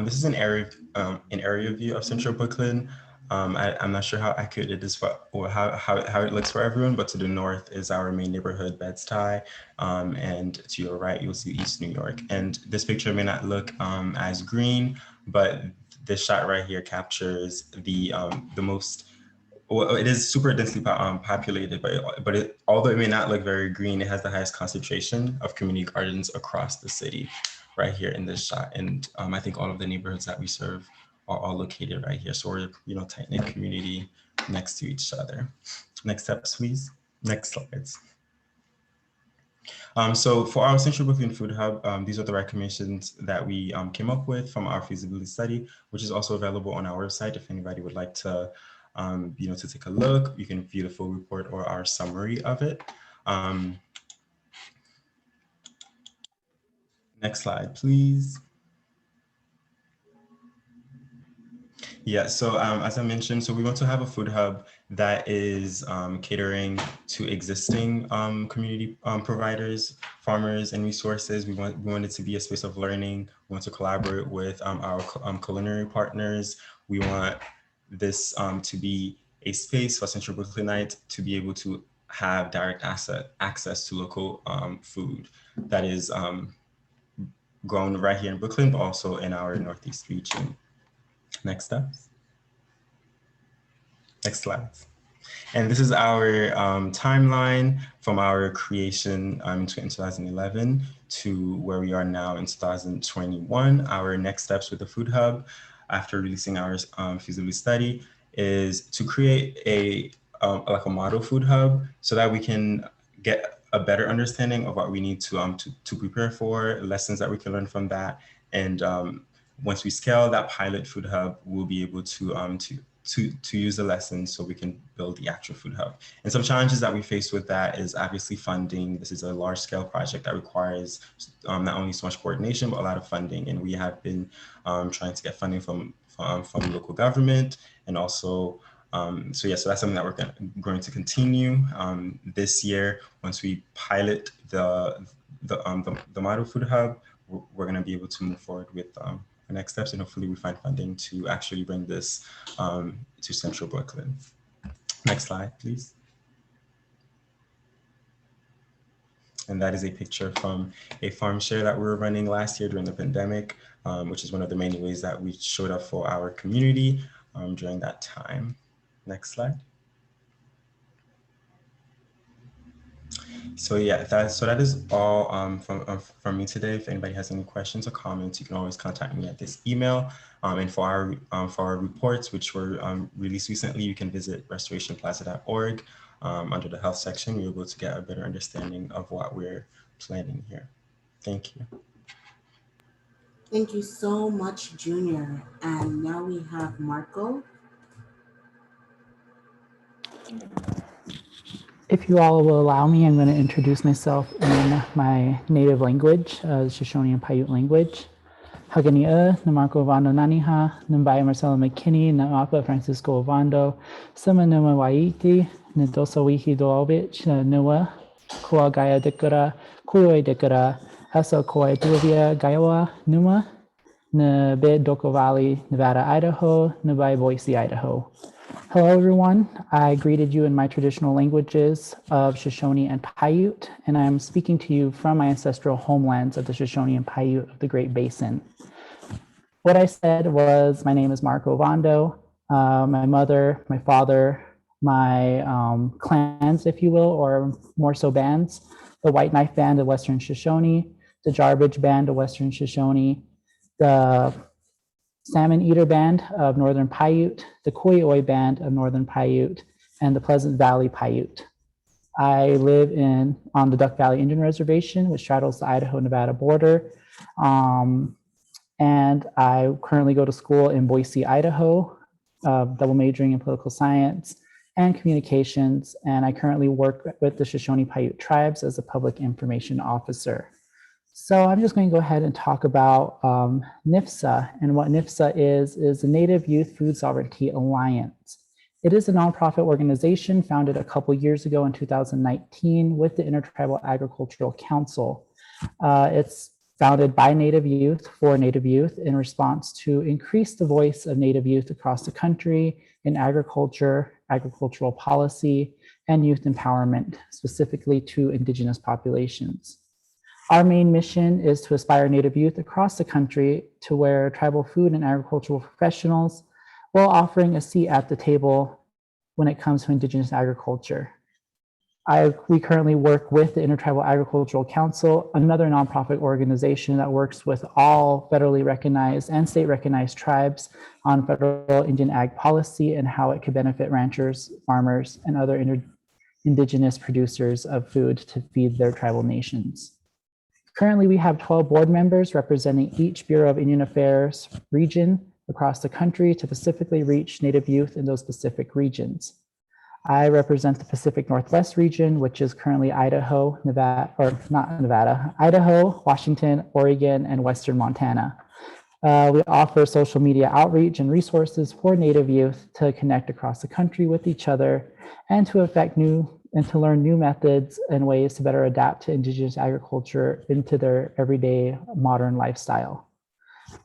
This is an area view of Central Brooklyn. I'm not sure how accurate it is for, or how it looks for everyone, but to the north is our main neighborhood, Bed-Stuy, and to your right, you'll see East New York. And this picture may not look as green, but this shot right here captures the most, well, it is super densely populated, but although it may not look very green, it has the highest concentration of community gardens across the city right here in this shot. And I think all of the neighborhoods that we serve are all located right here. So we're, tight-knit community next to each other. Next steps, please. Next slides. So for our Central Brooklyn Food Hub, these are the recommendations that we came up with from our feasibility study, which is also available on our website. If anybody would like to, to take a look, you can view the full report or our summary of it. Next slide, please. Yeah, so as I mentioned, so we want to have a food hub that is catering to existing community providers, farmers, and resources. We want it to be a space of learning. We want to collaborate with our culinary partners. We want this to be a space for Central Brooklynites to be able to have direct access to local food that is grown right here in Brooklyn, but also in our Northeast region. Next steps. Next slide. And this is our timeline from our creation in 2011 to where we are now in 2021. Our next steps with the Food Hub after releasing our feasibility study is to create like a model food hub so that we can get a better understanding of what we need to prepare for, lessons that we can learn from that. And once we scale that pilot food hub, we'll be able to use the lessons so we can build the actual food hub. And some challenges that we face with that is obviously funding. This is a large scale project that requires not only so much coordination, but a lot of funding. And we have been trying to get funding from local government, and also, so that's something that we're going to continue this year. Once we pilot the model food hub, we're going to be able to move forward with the next steps, and hopefully we find funding to actually bring this to Central Brooklyn. Next slide, please. And that is a picture from a farm share that we were running last year during the pandemic, which is one of the many ways that we showed up for our community during that time. Next slide. So yeah, that is all from me today. If anybody has any questions or comments, you can always contact me at this email. And for our reports, which were released recently, you can visit restorationplaza.org. Under the health section, you're able to get a better understanding of what we're planning here. Thank you. Thank you so much, Junior. And now we have Marco. If you all will allow me, I'm going to introduce myself in my native language, Shoshone and Paiute language. Hagania, Namarco Ovando Naniha, Nambai Marcelo McKinney, Namapa Francisco Ovando, Sama Numa Waiti, Nadosa Wihi Doovich, Nua, Kua Gaya Dikura, Kuoi Dikura, Haso Koi Duvia Gaiwa, Numa, Nabid Doko Valley, Nevada, Idaho, Nabai Boise, Idaho. Hello, everyone. I greeted you in my traditional languages of Shoshone and Paiute, and I'm speaking to you from my ancestral homelands of the Shoshone and Paiute of the Great Basin. What I said was, my name is Marco Ovando. My mother, my father, my clans, if you will, or more so bands, the White Knife Band of Western Shoshone, the Jarbidge Band of Western Shoshone, the Salmon Eater Band of Northern Paiute, the Koioi Band of Northern Paiute, and the Pleasant Valley Paiute. I live on the Duck Valley Indian Reservation, which straddles the Idaho-Nevada border. And I currently go to school in Boise, Idaho, double majoring in political science and communications. And I currently work with the Shoshone-Paiute tribes as a public information officer. So I'm just going to go ahead and talk about NYFSA. And what NYFSA is the Native Youth Food Sovereignty Alliance. It is a nonprofit organization founded a couple years ago in 2019 with the Intertribal Agricultural Council. It's founded by Native youth for Native youth in response to increase the voice of Native youth across the country in agriculture, agricultural policy, and youth empowerment, specifically to Indigenous populations. Our main mission is to aspire Native youth across the country to where tribal food and agricultural professionals while offering a seat at the table when it comes to Indigenous agriculture. We currently work with the Intertribal Agricultural Council, another nonprofit organization that works with all federally recognized and state recognized tribes on federal Indian ag policy and how it could benefit ranchers, farmers, and other Indigenous producers of food to feed their tribal nations. Currently, we have 12 board members representing each Bureau of Indian Affairs region across the country to specifically reach Native youth in those specific regions. I represent the Pacific Northwest region, which is currently Idaho, Idaho, Washington, Oregon, and Western Montana. We offer social media outreach and resources for Native youth to connect across the country with each other and to to learn new methods and ways to better adapt to Indigenous agriculture into their everyday modern lifestyle.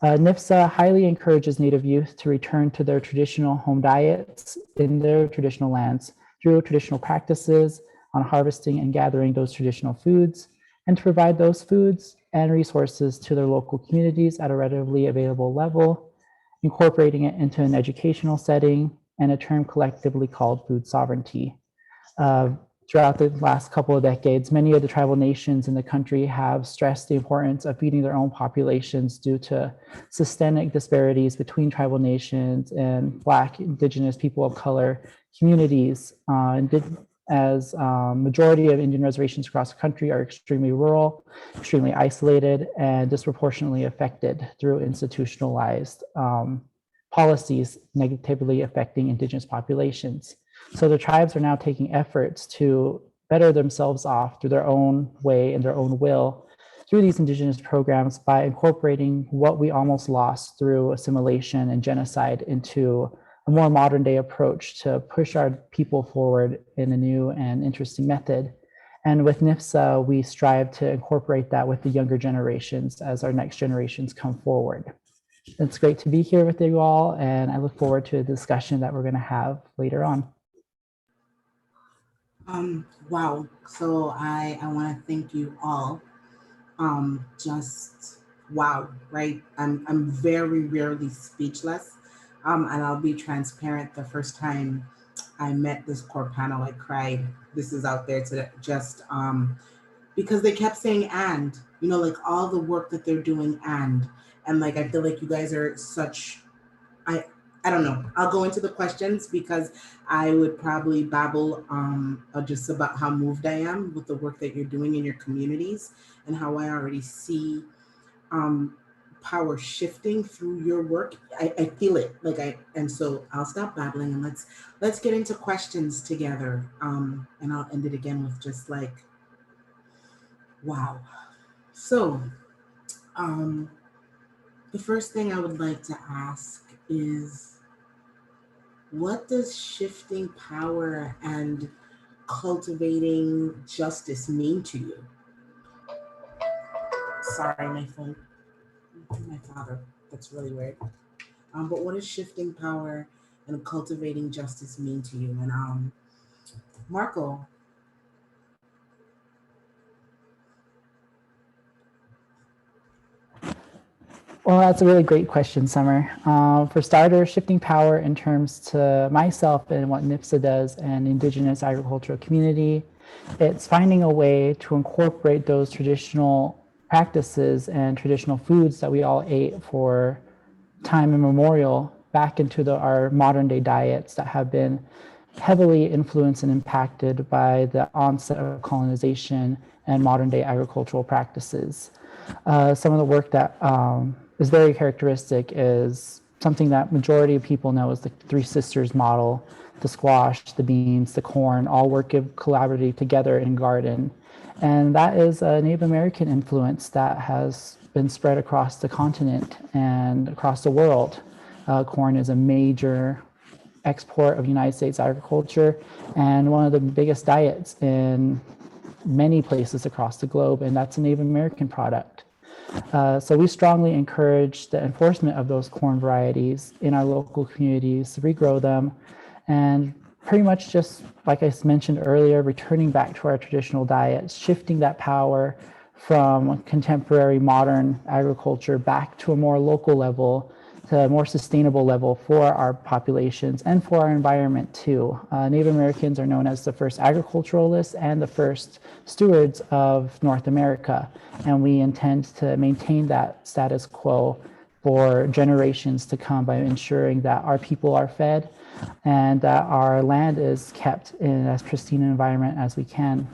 NYFSA highly encourages Native youth to return to their traditional home diets in their traditional lands through traditional practices on harvesting and gathering those traditional foods, and to provide those foods and resources to their local communities at a readily available level, incorporating it into an educational setting and a term collectively called food sovereignty. Throughout the last couple of decades, many of the tribal nations in the country have stressed the importance of feeding their own populations due to systemic disparities between tribal nations and Black, Indigenous, people of color communities, as majority of Indian reservations across the country are extremely rural, extremely isolated, and disproportionately affected through institutionalized policies negatively affecting Indigenous populations. So the tribes are now taking efforts to better themselves off through their own way and their own will through these Indigenous programs by incorporating what we almost lost through assimilation and genocide into a more modern day approach to push our people forward in a new and interesting method. And with NYFSA, we strive to incorporate that with the younger generations as our next generations come forward. It's great to be here with you all, and I look forward to a discussion that we're going to have later on. Wow. So I want to thank you all. Just wow, right? I'm very rarely speechless. And I'll be transparent. The first time I met this Corp panel, I cried. This is out there to just because they kept saying and, you know, like all the work that they're doing and like I feel like you guys are such I don't know. I'll go into the questions because I would probably babble just about how moved I am with the work that you're doing in your communities and how I already see power shifting through your work. I feel it, and so I'll stop babbling and let's get into questions together. And I'll end it again with just like, wow. So the first thing I would like to ask is, what does shifting power and cultivating justice mean to you? Sorry, my phone. My father. That's really weird. But what does shifting power and cultivating justice mean to you? And Marco. Well, that's a really great question, Summer. For starters, shifting power in terms to myself and what NYFSA does and Indigenous agricultural community, it's finding a way to incorporate those traditional practices and traditional foods that we all ate for time immemorial back into our modern day diets that have been heavily influenced and impacted by the onset of colonization and modern day agricultural practices. Some of the work that is very characteristic is something that majority of people know is the Three Sisters model. The squash, the beans, the corn, all work collaboratively together in garden. And that is a Native American influence that has been spread across the continent and across the world. Corn is a major export of United States agriculture and one of the biggest diets in many places across the globe, and that's a Native American product. So we strongly encourage the enforcement of those corn varieties in our local communities, to regrow them, and pretty much just, like I mentioned earlier, returning back to our traditional diets, shifting that power from contemporary modern agriculture back to a more local level, to a more sustainable level for our populations and for our environment too. Native Americans are known as the first agriculturalists and the first stewards of North America, and we intend to maintain that status quo for generations to come by ensuring that our people are fed and that our land is kept in as pristine an environment as we can.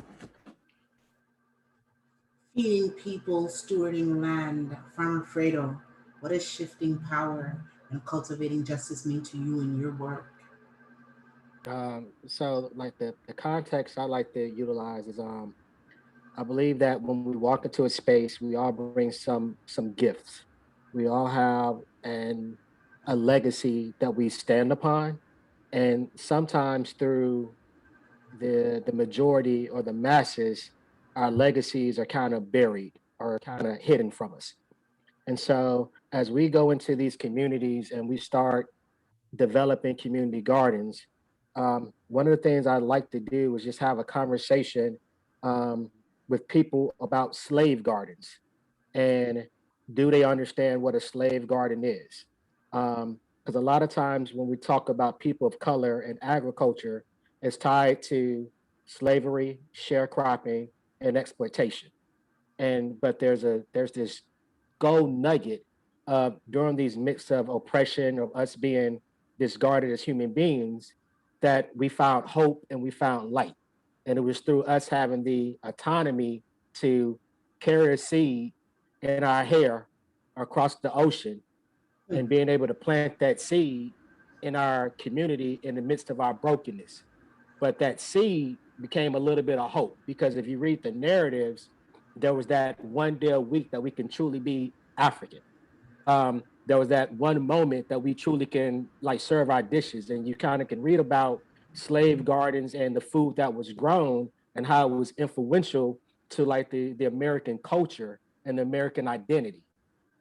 Feeding people, stewarding land. Farmer Fredo, what does shifting power and cultivating justice mean to you in your work? So like the context I like to utilize is I believe that when we walk into a space, we all bring some gifts. We all have a legacy that we stand upon, and sometimes through the majority or the masses, our legacies are kind of buried or kind of hidden from us. And so as we go into these communities and we start developing community gardens, one of the things I like to do is just have a conversation um, with people about slave gardens and do they understand what a slave garden is? Because a lot of times when we talk about people of color and agriculture, it's tied to slavery, sharecropping, and exploitation. And but there's this gold nugget during these mix of oppression of us being discarded as human beings that we found hope and we found light. And it was through us having the autonomy to carry a seed in our hair across the ocean and being able to plant that seed in our community in the midst of our brokenness. But that seed became a little bit of hope because if you read the narratives, there was that one day a week that we can truly be African. There was that one moment that we truly can like serve our dishes, and you kind of can read about slave gardens and the food that was grown and how it was influential to like the American culture and the American identity.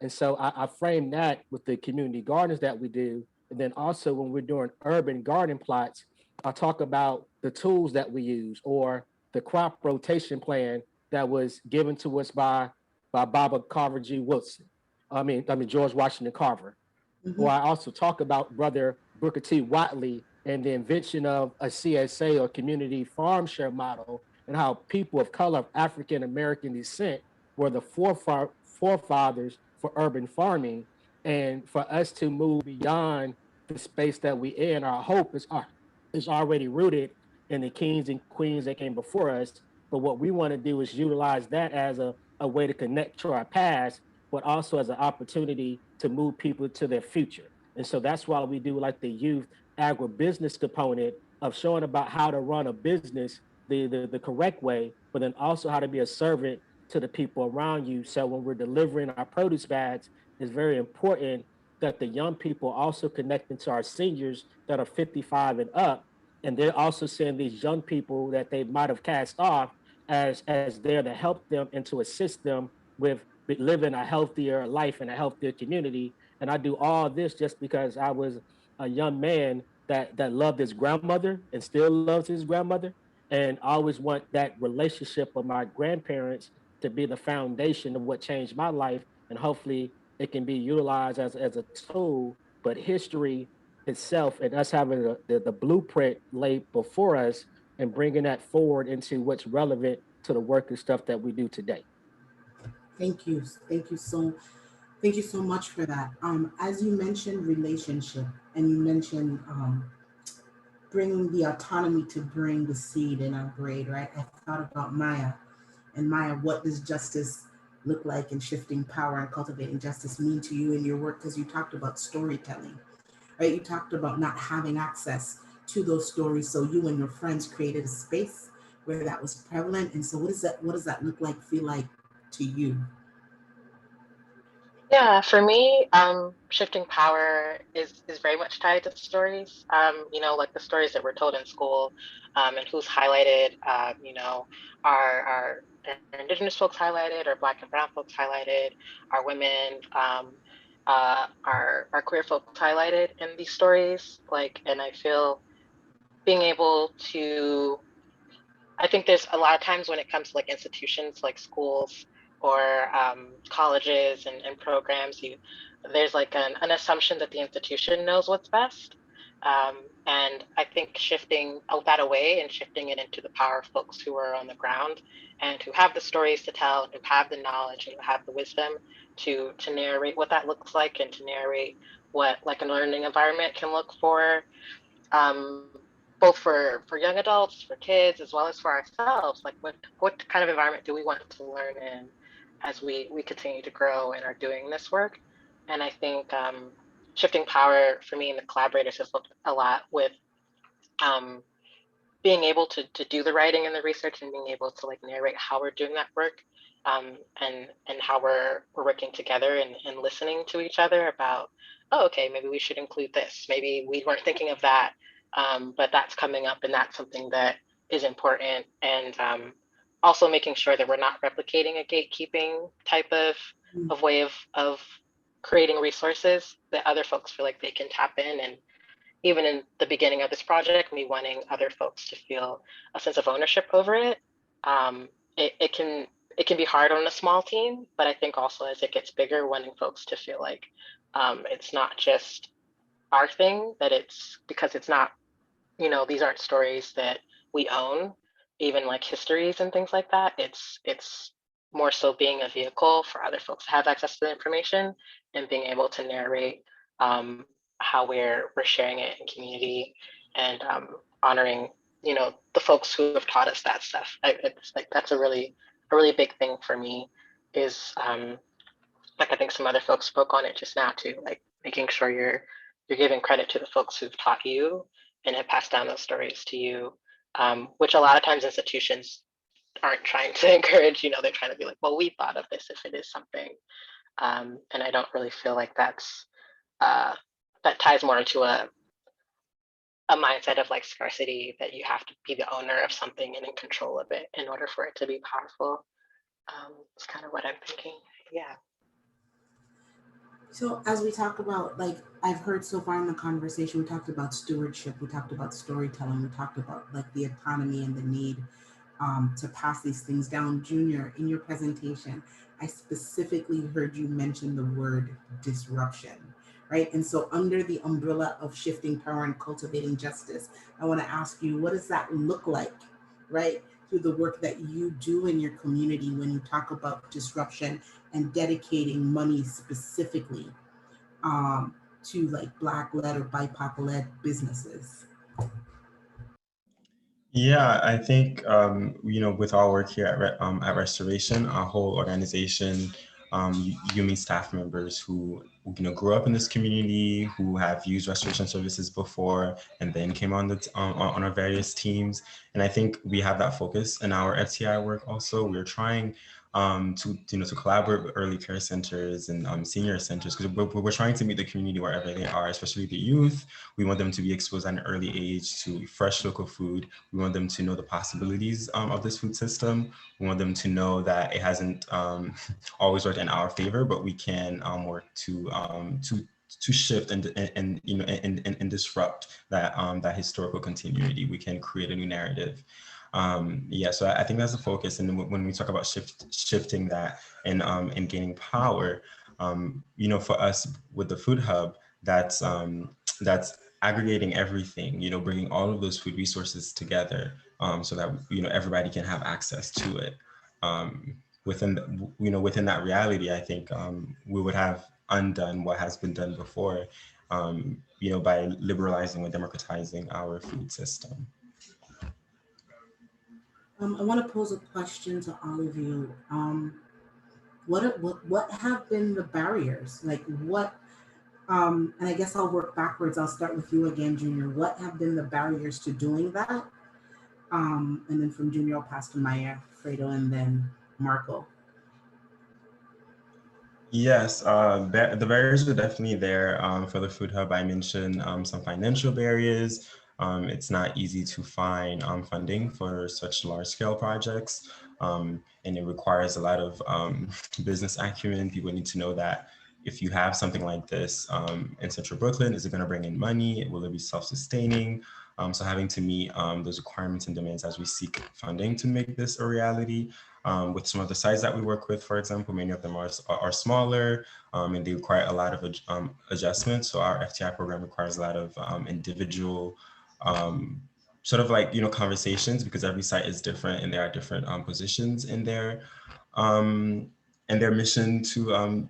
And so I frame that with the community gardens that we do. And then also when we're doing urban garden plots, I talk about the tools that we use or the crop rotation plan that was given to us by Baba Carver G. Woodson. I mean George Washington Carver. Or I also talk about Brother Booker T. Watley and the invention of a CSA or community farm share model and how people of color of African American descent were the forefathers for urban farming. And for us to move beyond the space that we in, our hope is already rooted in the kings and queens that came before us. But what we want to do is utilize that as a way to connect to our past, but also as an opportunity to move people to their future. And so that's why we do like the youth agribusiness component of showing about how to run a business the correct way, but then also how to be a servant to the people around you. So when we're delivering our produce bags, it's very important that the young people also connecting to our seniors that are 55 and up. And they're also seeing these young people that they might have cast off as there to help them and to assist them with living a healthier life in a healthier community. And I do all this just because I was a young man that loved his grandmother and still loves his grandmother. And I always want that relationship with my grandparents to be the foundation of what changed my life. And hopefully it can be utilized as a tool, but history itself and us having the blueprint laid before us and bringing that forward into what's relevant to the work and stuff that we do today. Thank you. Thank you so much for that. As you mentioned relationship and you mentioned bringing the autonomy to bring the seed in our braid, right? I thought about Maya. And Maya, what does justice look like in shifting power and cultivating justice mean to you in your work? Because you talked about storytelling, right? You talked about not having access to those stories. So you and your friends created a space where that was prevalent. And so what does that look like, feel like to you? Yeah, for me, shifting power is very much tied to stories. You know, like the stories that we're told in school, and who's highlighted. You know, are Indigenous folks highlighted, or Black and Brown folks highlighted, are women, are queer folks highlighted in these stories? Like, and I feel being able to, I think there's a lot of times when it comes to like institutions like schools or colleges and programs, there's like an assumption that the institution knows what's best. And I think shifting that away and shifting it into the power of folks who are on the ground and who have the stories to tell, who have the knowledge and who have the wisdom to narrate what that looks like and to narrate what like a learning environment can look for, um, both for young adults, for kids, as well as for ourselves. Like what kind of environment do we want to learn in as we continue to grow and are doing this work? And I think shifting power for me and the collaborators has looked a lot with um, being able to do the writing and the research and being able to like narrate how we're doing that work, and how we're working together and listening to each other about, oh, okay, maybe we should include this, maybe we weren't thinking of that, but that's coming up and that's something that is important. And also making sure that we're not replicating a gatekeeping type of way of creating resources that other folks feel like they can tap in. And even in the beginning of this project, me wanting other folks to feel a sense of ownership over it. It can be hard on a small team, but I think also as it gets bigger, wanting folks to feel like it's not just our thing, that it's because it's not, you know, these aren't stories that we own, even like histories and things like that. It's more so being a vehicle for other folks to have access to the information and being able to narrate how we're sharing it in community, and honoring, you know, the folks who have taught us that stuff. It's like that's a really big thing for me. Is like I think some other folks spoke on it just now too, like making sure you're giving credit to the folks who've taught you and have passed down those stories to you, which a lot of times institutions aren't trying to encourage. You know, they're trying to be like, well, we thought of this if it is something, and I don't really feel like that's that ties more into a mindset of like scarcity, that you have to be the owner of something and in control of it in order for it to be powerful. It's kind of what I'm thinking. Yeah. So as we talk about, like I've heard so far in the conversation, we talked about stewardship, we talked about storytelling, we talked about like the autonomy and the need to pass these things down. Junior, in your presentation, I specifically heard you mention the word disruption, right? And so under the umbrella of shifting power and cultivating justice, I want to ask you, what does that look like, right? Through the work that you do in your community when you talk about disruption and dedicating money specifically to like Black-led or BIPOC-led businesses? Yeah, I think you know, with our work here at Restoration, our whole organization, you meet staff members who, you know, grew up in this community, who have used restoration services before, and then came on the on our various teams. And I think we have that focus in our FTI work. Also, we're trying to, you know, to collaborate with early care centers and senior centers, because we're trying to meet the community wherever they are, especially the youth. We want them to be exposed at an early age to fresh local food. We want them to know the possibilities of this food system. We want them to know that it hasn't always worked in our favor, but we can work to shift and you know and disrupt that that historical continuity. We can create a new narrative. Yeah, so I think that's the focus. And when we talk about shifting that and gaining power, you know, for us with the Food Hub, that's aggregating everything, you know, bringing all of those food resources together, so that, you know, everybody can have access to it. Within that reality, I think we would have undone what has been done before, by liberalizing and democratizing our food system. I want to pose a question to all of you. What have been the barriers? Like what? And I guess I'll work backwards. I'll start with you again, Junior. What have been the barriers to doing that? And then from Junior, I'll pass to Maya, Fredo, and then Marco. Yes, the barriers are definitely there for the Food Hub. I mentioned some financial barriers. It's not easy to find funding for such large scale projects, and it requires a lot of business acumen. People need to know that if you have something like this in Central Brooklyn, is it going to bring in money? Will it be self-sustaining? So having to meet those requirements and demands as we seek funding to make this a reality. With some of the sites that we work with, for example, many of them are smaller and they require a lot of adjustments. So our FTI program requires a lot of individual sort of like, conversations, because every site is different and there are different positions in their mission to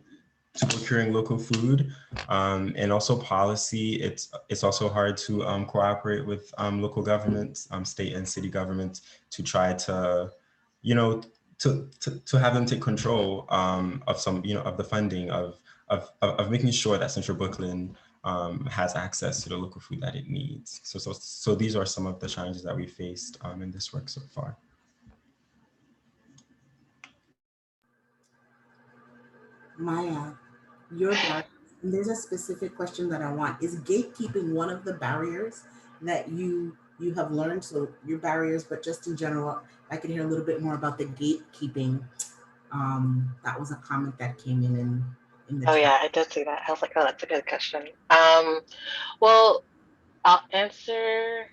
procuring local food, and also policy. It's also hard to cooperate with local governments, state and city governments, to try to, to have them take control of some, of the funding of making sure that Central Brooklyn has access to the local food that it needs. So these are some of the challenges that we faced in this work so far. Maya, and there's a specific question that I want. Is gatekeeping one of the barriers that you have learned? So your barriers, but just in general, I can hear a little bit more about the gatekeeping. That was a comment that came in the chat. Yeah, I did see that. I was like, oh, that's a good question. Well, I'll answer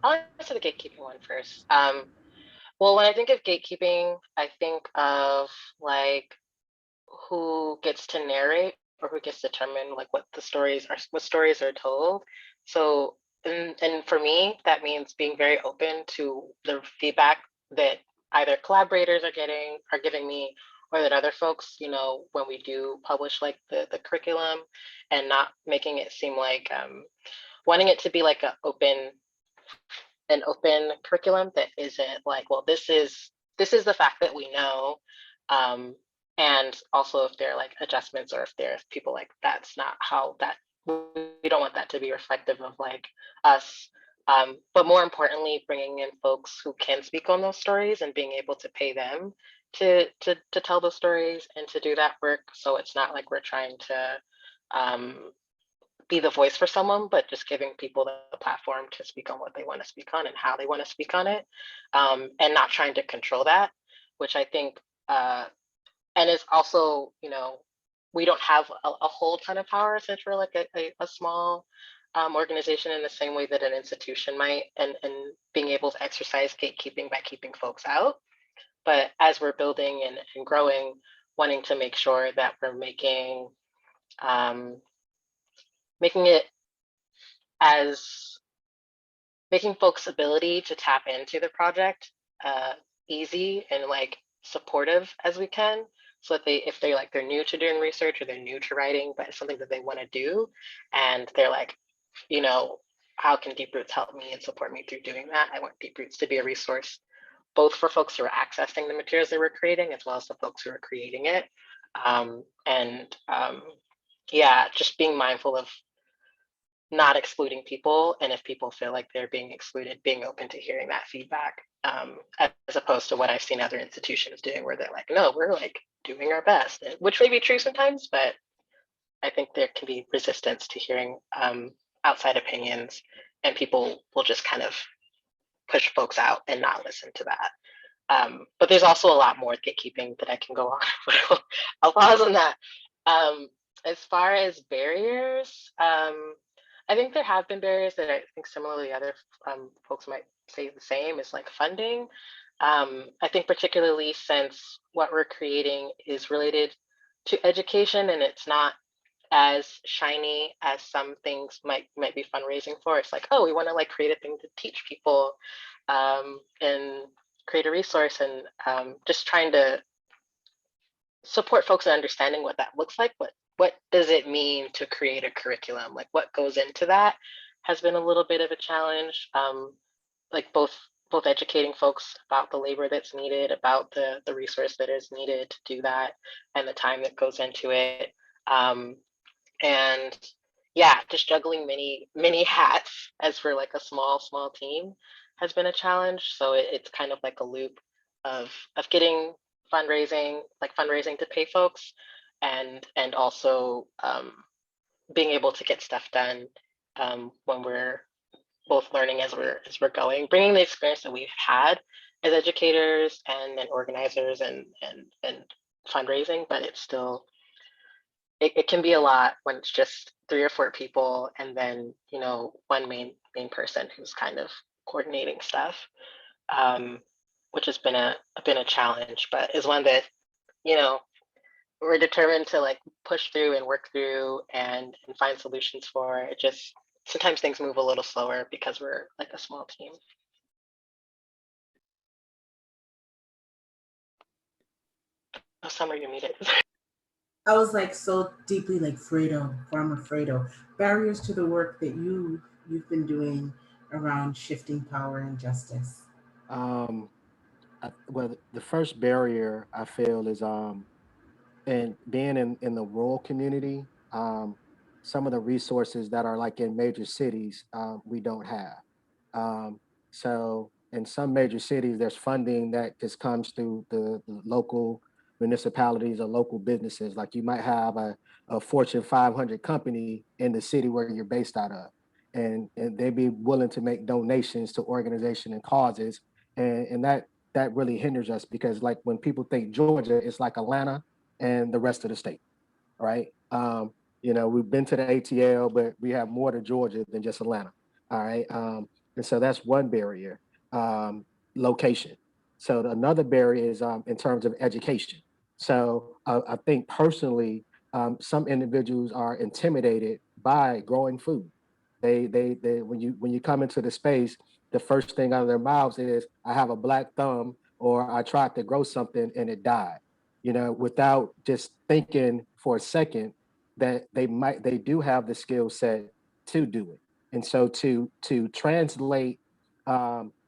the gatekeeping one first. Well, when I think of gatekeeping, I think of like who gets to narrate or who gets to determine like what stories are told. So, and for me, that means being very open to the feedback that either collaborators are giving me, or that other folks, when we do publish like the curriculum, and not making it seem like wanting it to be like an open curriculum that isn't like, well, this is the fact that we know. And also if there are like adjustments, or if there's people like, that's not how that, we don't want that to be reflective of like us. But more importantly, bringing in folks who can speak on those stories and being able to pay them to tell those stories and to do that work. So it's not like we're trying to be the voice for someone, but just giving people the platform to speak on what they want to speak on and how they want to speak on it, and not trying to control that, which I think, and it's also, we don't have a whole ton of power since we're like a small organization in the same way that an institution might, and being able to exercise gatekeeping by keeping folks out. But as we're building and growing, wanting to make sure that we're making folks' ability to tap into the project easy and like supportive as we can, so that if they're new to doing research, or they're new to writing, but it's something that they want to do, and they're like, how can Deep Roots help me and support me through doing that? I want Deep Roots to be a resource both for folks who are accessing the materials that we're creating, as well as the folks who are creating it. Yeah, just being mindful of not excluding people, and if people feel like they're being excluded, being open to hearing that feedback, as opposed to what I've seen other institutions doing, where they're like, no, we're like doing our best, which may be true sometimes, but I think there can be resistance to hearing outside opinions, and people will just kind of push folks out and not listen to that. But there's also a lot more gatekeeping that I can go on, but I'll pause on that. As far as barriers, I think there have been barriers that I think similarly other folks might say the same, is like funding. I think particularly since what we're creating is related to education, and it's not as shiny as some things might be fundraising for. It's like, oh, we want to like create a thing to teach people and create a resource, and just trying to support folks in understanding what that looks like, but what does it mean to create a curriculum? Like what goes into that has been a little bit of a challenge. Like both educating folks about the labor that's needed, about the resource that is needed to do that, and the time that goes into it. And yeah, just juggling many hats as for like a small team has been a challenge. So it's kind of like a loop of getting fundraising to pay folks, and also being able to get stuff done when we're both learning as we're going, bringing the experience that we've had as educators and organizers and fundraising. But it's still, it can be a lot when it's just 3 or 4 people, and then one main person who's kind of coordinating stuff, which has been a challenge, but is one that we're determined to like push through and work through and find solutions for. It just, sometimes things move a little slower because we're like a small team. Oh, Summer, you're muted. I was like so deeply like Fredo, Farmer Fredo, barriers to the work that you've been doing around shifting power and justice. Well, the first barrier I feel is and being in the rural community, some of the resources that are like in major cities, we don't have. So in some major cities, there's funding that just comes through the local municipalities or local businesses. Like you might have a Fortune 500 company in the city where you're based out of, and they'd be willing to make donations to organizations and causes, and that really hinders us because like when people think Georgia, it's like Atlanta and the rest of the state, right? We've been to the ATL, but we have more to Georgia than just Atlanta. All right. And so that's one barrier, location. So another barrier is in terms of education. So I think personally, some individuals are intimidated by growing food. They when you come into the space, the first thing out of their mouths is, "I have a black thumb," or "I tried to grow something and it died." Without just thinking for a second that they do have the skill set to do it. And so to translate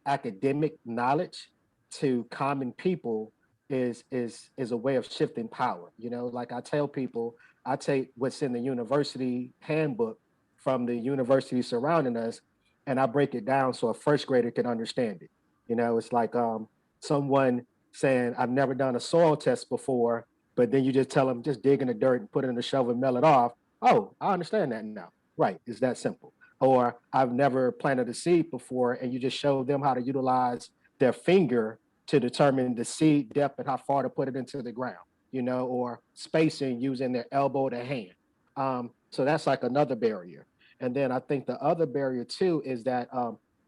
academic knowledge to common people is a way of shifting power. Like I tell people, I take what's in the university handbook from the university surrounding us, and I break it down so a first grader can understand it. It's like someone saying, "I've never done a soil test before," but then you just tell them, just dig in the dirt and put it in the shovel and mill it off. "Oh, I understand that now." Right, it's that simple. Or, "I've never planted a seed before," and you just show them how to utilize their finger to determine the seed depth and how far to put it into the ground, or spacing using their elbow to hand. So that's like another barrier. And then I think the other barrier too is that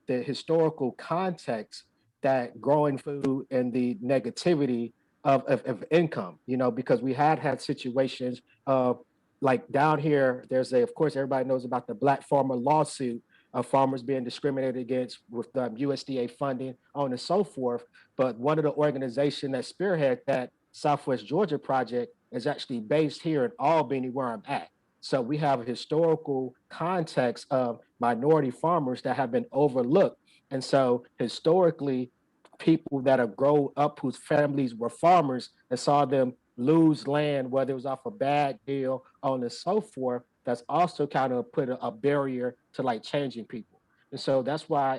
the historical context that growing food and the negativity of income, because we had situations of like down here, of course, everybody knows about the Black farmer lawsuit of farmers being discriminated against with USDA funding, on and so forth. But one of the organizations that spearhead that Southwest Georgia project is actually based here in Albany, where I'm at. So we have a historical context of minority farmers that have been overlooked. And so historically, people that have grown up whose families were farmers and saw them lose land, whether it was off a bad deal, on and so forth, that's also kind of put a barrier to like changing people. And so that's why,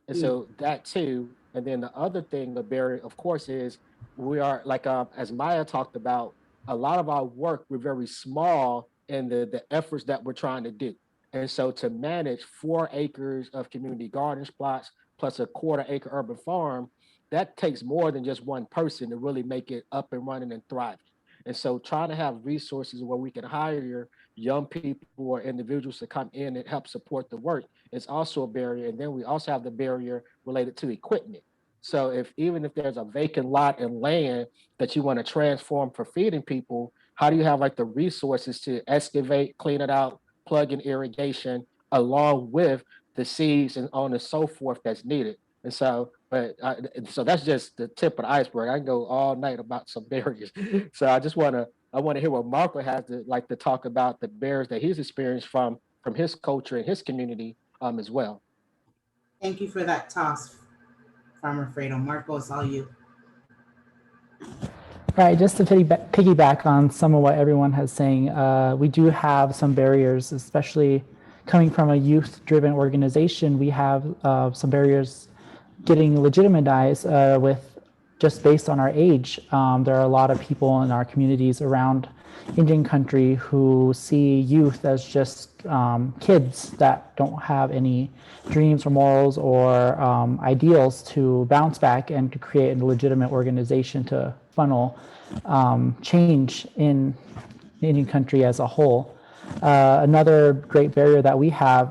and so that too. And then the other thing, the barrier, of course, is we are like, as Maya talked about, a lot of our work, we're very small in the efforts that we're trying to do. And so to manage 4 acres of community gardens plots plus a 1/4 acre urban farm, that takes more than just one person to really make it up and running and thriving. And so trying to have resources where we can hire young people or individuals to come in and help support the work is also a barrier. And then we also have the barrier related to equipment. So even if there's a vacant lot and land that you want to transform for feeding people, how do you have like the resources to excavate, clean it out, plug in irrigation, along with the seeds and on and so forth that's needed? And so, so that's just the tip of the iceberg. I can go all night about some barriers. So I just want to I want to hear what Marco has to talk about the barriers that he's experienced from his culture and his community as well. Thank you for that toss, Farmer Fredo. Marco, it's all you. Right, just to piggyback on some of what everyone has saying, we do have some barriers, especially coming from a youth-driven organization. We have some barriers getting legitimized with just based on our age. There are a lot of people in our communities around Indian country who see youth as just kids that don't have any dreams or morals or ideals to bounce back and to create a legitimate organization to funnel change in the Indian country as a whole. Another great barrier that we have,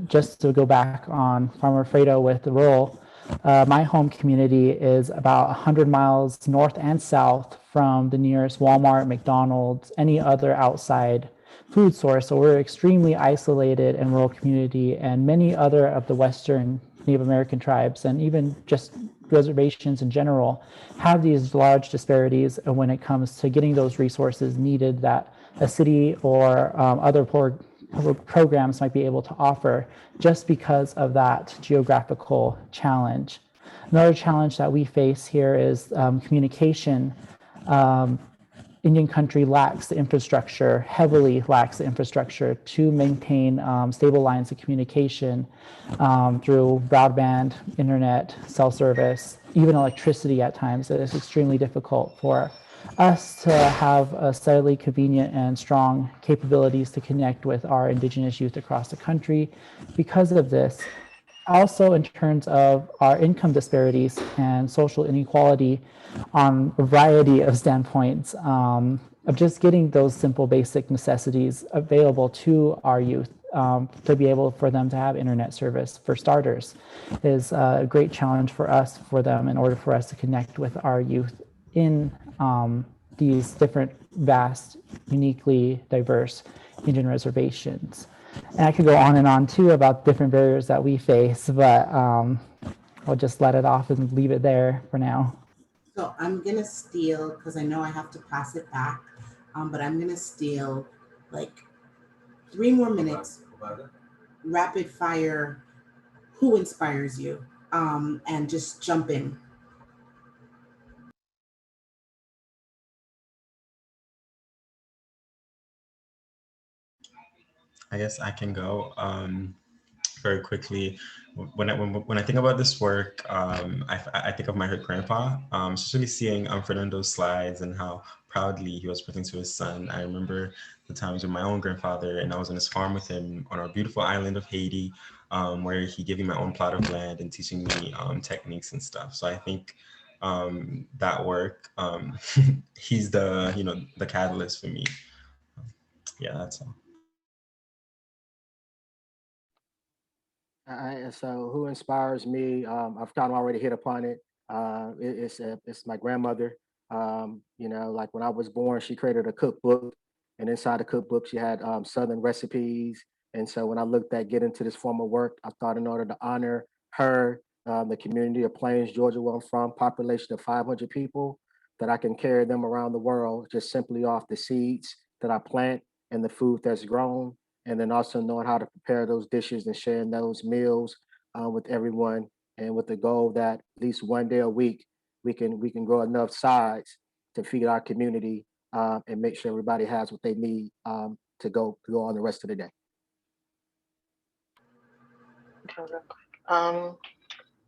just to go back on Farmer Fredo with the rural, my home community is about 100 miles north and south from the nearest Walmart, McDonald's, any other outside food source. So we're extremely isolated in rural community, and many other of the Western Native American tribes and even just reservations in general have these large disparities when it comes to getting those resources needed that a city or other programs might be able to offer just because of that geographical challenge. Another challenge that we face here is communication. Indian country lacks the infrastructure, heavily lacks the infrastructure to maintain stable lines of communication through broadband, internet, cell service, even electricity at times. It is extremely difficult for us to have a steadily convenient and strong capabilities to connect with our Indigenous youth across the country because of this. Also, in terms of our income disparities and social inequality on a variety of standpoints, of just getting those simple basic necessities available to our youth to be able for them to have internet service for starters is a great challenge for us, for them, in order for us to connect with our youth in these different, vast, uniquely diverse Indian reservations. And I could go on and on too about different barriers that we face, but I'll just let it off and leave it there for now. So I'm gonna steal, because I know I have to pass it back, but I'm gonna steal like 3 more minutes, rapid fire, who inspires you, and just jump in. I guess I can go very quickly. When I think about this work, I think of my hurt grandpa, especially seeing Fernando's slides and how proudly he was presenting to his son. I remember the times with my own grandfather, and I was on his farm with him on our beautiful island of Haiti, where he gave me my own plot of land and teaching me techniques and stuff. So I think that work, he's the catalyst for me. Yeah, that's all. So who inspires me? I've kind of already hit upon it. It's my grandmother. Like when I was born, she created a cookbook, and inside the cookbook, she had Southern recipes. And so when I looked at getting into this form of work, I thought in order to honor her, the community of Plains, Georgia, where I'm from, population of 500 people, that I can carry them around the world just simply off the seeds that I plant and the food that's grown, and then also knowing how to prepare those dishes and sharing those meals with everyone, and with the goal that at least one day a week we can grow enough sides to feed our community and make sure everybody has what they need to go on the rest of the day.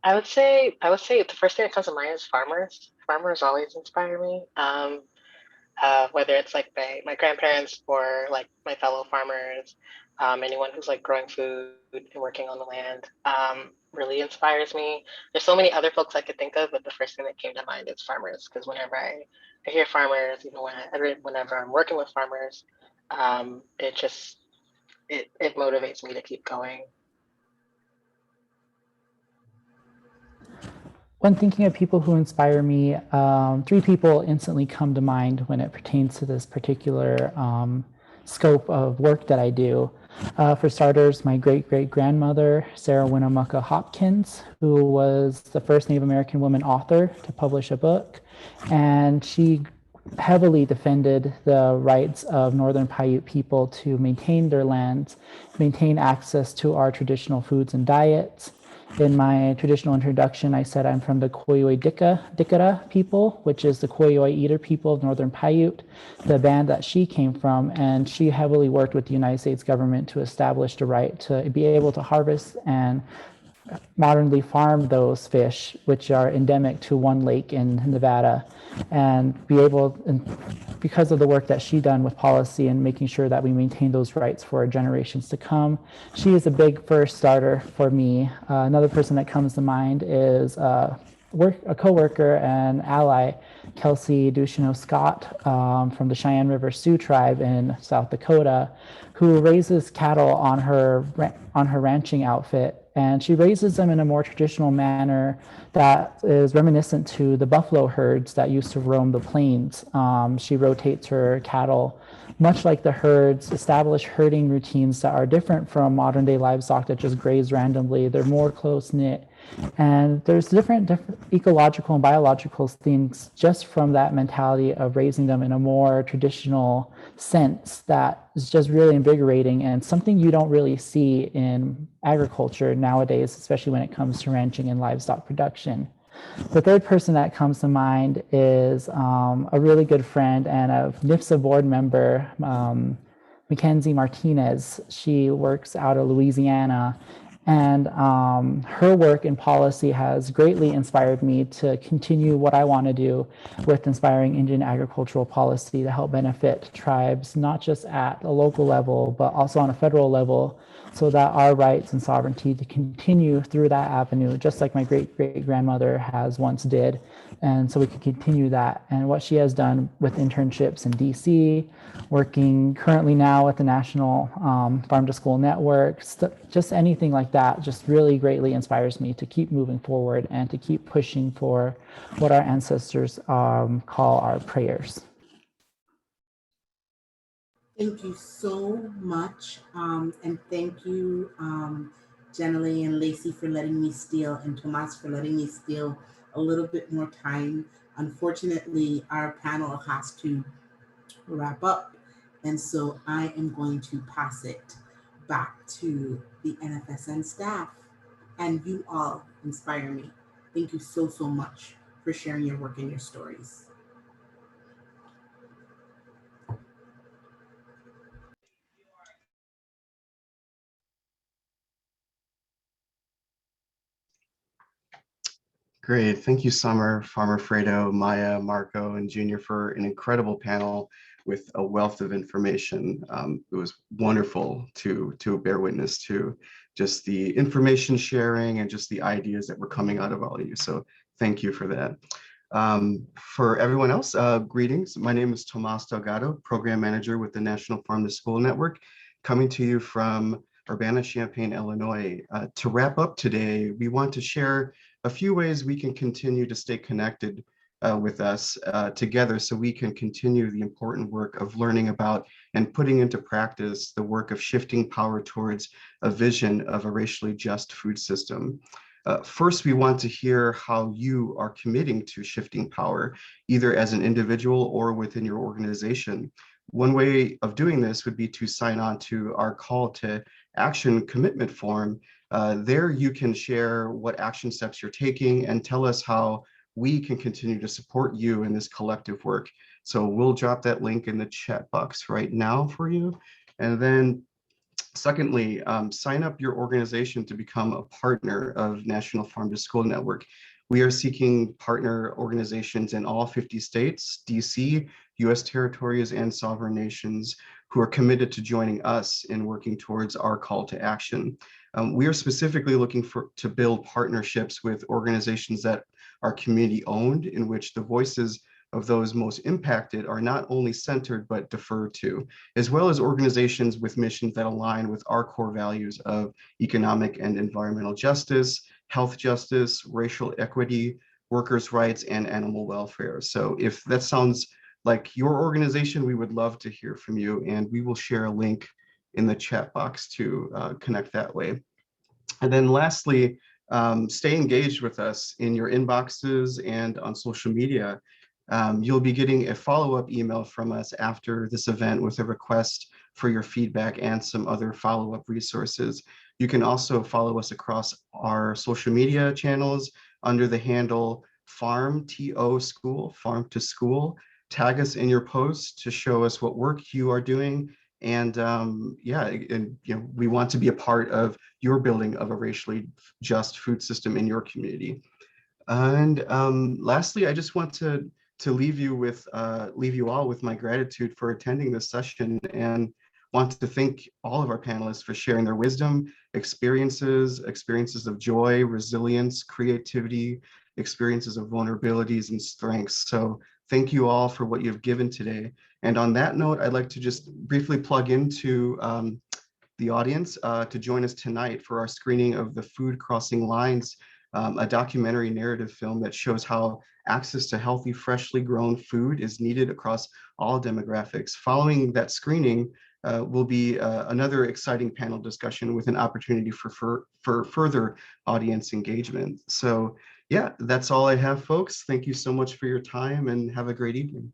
I would say the first thing that comes to mind is farmers. Farmers always inspire me. Whether it's like my grandparents or like my fellow farmers, anyone who's like growing food and working on the land, really inspires me. There's so many other folks I could think of, but the first thing that came to mind is farmers, because whenever I hear farmers, whenever I'm working with farmers, it motivates me to keep going. When thinking of people who inspire me, 3 people instantly come to mind when it pertains to this particular scope of work that I do. For starters, my great-great-grandmother, Sarah Winnemucca Hopkins, who was the first Native American woman author to publish a book. And she heavily defended the rights of Northern Paiute people to maintain their lands, maintain access to our traditional foods and diets. In my traditional introduction, I said I'm from the Koioi Dikara people, which is the Koioi Eater people of Northern Paiute, the band that she came from, and she heavily worked with the United States government to establish the right to be able to harvest and modernly farm those fish, which are endemic to one lake in Nevada, and be able, and because of the work that she done with policy and making sure that we maintain those rights for generations to come. She is a big first starter for me. Another person that comes to mind is a co-worker and ally, Kelsey Duchesneau Scott from the Cheyenne River Sioux tribe in South Dakota, who raises cattle on her ranching outfit. And she raises them in a more traditional manner that is reminiscent to the buffalo herds that used to roam the plains. She rotates her cattle, much like the herds, establish herding routines that are different from modern day livestock that just graze randomly. They're more close-knit. And there's different ecological and biological things just from that mentality of raising them in a more traditional sense that is just really invigorating and something you don't really see in agriculture nowadays, especially when it comes to ranching and livestock production. The third person that comes to mind is a really good friend and a NYFSA board member, Mackenzie Martinez. She works out of Louisiana. And her work in policy has greatly inspired me to continue what I want to do with inspiring Indian agricultural policy to help benefit tribes, not just at a local level, but also on a federal level, so that our rights and sovereignty to continue through that avenue, just like my great-great-grandmother has once did. And so we can continue that. And what she has done with internships in DC, working currently now with the National Farm to School Network, just anything like that just really greatly inspires me to keep moving forward and to keep pushing for what our ancestors call our prayers. Thank you so much. And thank you, Jenny and Lacey, for letting me steal, and Tomas for letting me steal a little bit more time. Unfortunately, our panel has to wrap up. And so I am going to pass it back to the NFSN staff. And you all inspire me. Thank you so, so much for sharing your work and your stories. Great. Thank you, Summer, Farmer Fredo, Maya, Marco, and Junior for an incredible panel with a wealth of information. It was wonderful to bear witness to just the information sharing and just the ideas that were coming out of all of you. So thank you for that. For everyone else, greetings. My name is Tomas Delgado, Program Manager with the National Farm to School Network, coming to you from Urbana-Champaign, Illinois. To wrap up today, we want to share a few ways we can continue to stay connected with us together so we can continue the important work of learning about and putting into practice the work of shifting power towards a vision of a racially just food system. First, we want to hear how you are committing to shifting power, either as an individual or within your organization. One way of doing this would be to sign on to our call to action commitment form. There you can share what action steps you're taking and tell us how we can continue to support you in this collective work. So we'll drop that link in the chat box right now for you. And then secondly, sign up your organization to become a partner of National Farm to School Network. We are seeking partner organizations in all 50 states, DC, US territories, and sovereign nations who are committed to joining us in working towards our call to action. We are specifically looking to build partnerships with organizations that are community owned, in which the voices of those most impacted are not only centered but deferred to, as well as organizations with missions that align with our core values of economic and environmental justice, health justice, racial equity, workers' rights, and animal welfare. So if that sounds like your organization, we would love to hear from you, and we will share a link in the chat box to connect that way. And then lastly, stay engaged with us in your inboxes and on social media. You'll be getting a follow-up email from us after this event with a request for your feedback and some other follow-up resources. You can also follow us across our social media channels under the handle Farm TO School, Farm to School. Tag us in your posts to show us what work you are doing. And yeah, and we want to be a part of your building of a racially just food system in your community. And lastly, I just want to leave you all with my gratitude for attending this session, and want to thank all of our panelists for sharing their wisdom, experiences of joy, resilience, creativity, experiences of vulnerabilities and strengths. So thank you all for what you've given today. And on that note, I'd like to just briefly plug into the audience to join us tonight for our screening of The Food Crossing Lines, a documentary narrative film that shows how access to healthy, freshly grown food is needed across all demographics. Following that screening will be another exciting panel discussion with an opportunity for further audience engagement. So yeah, that's all I have, folks. Thank you so much for your time and have a great evening.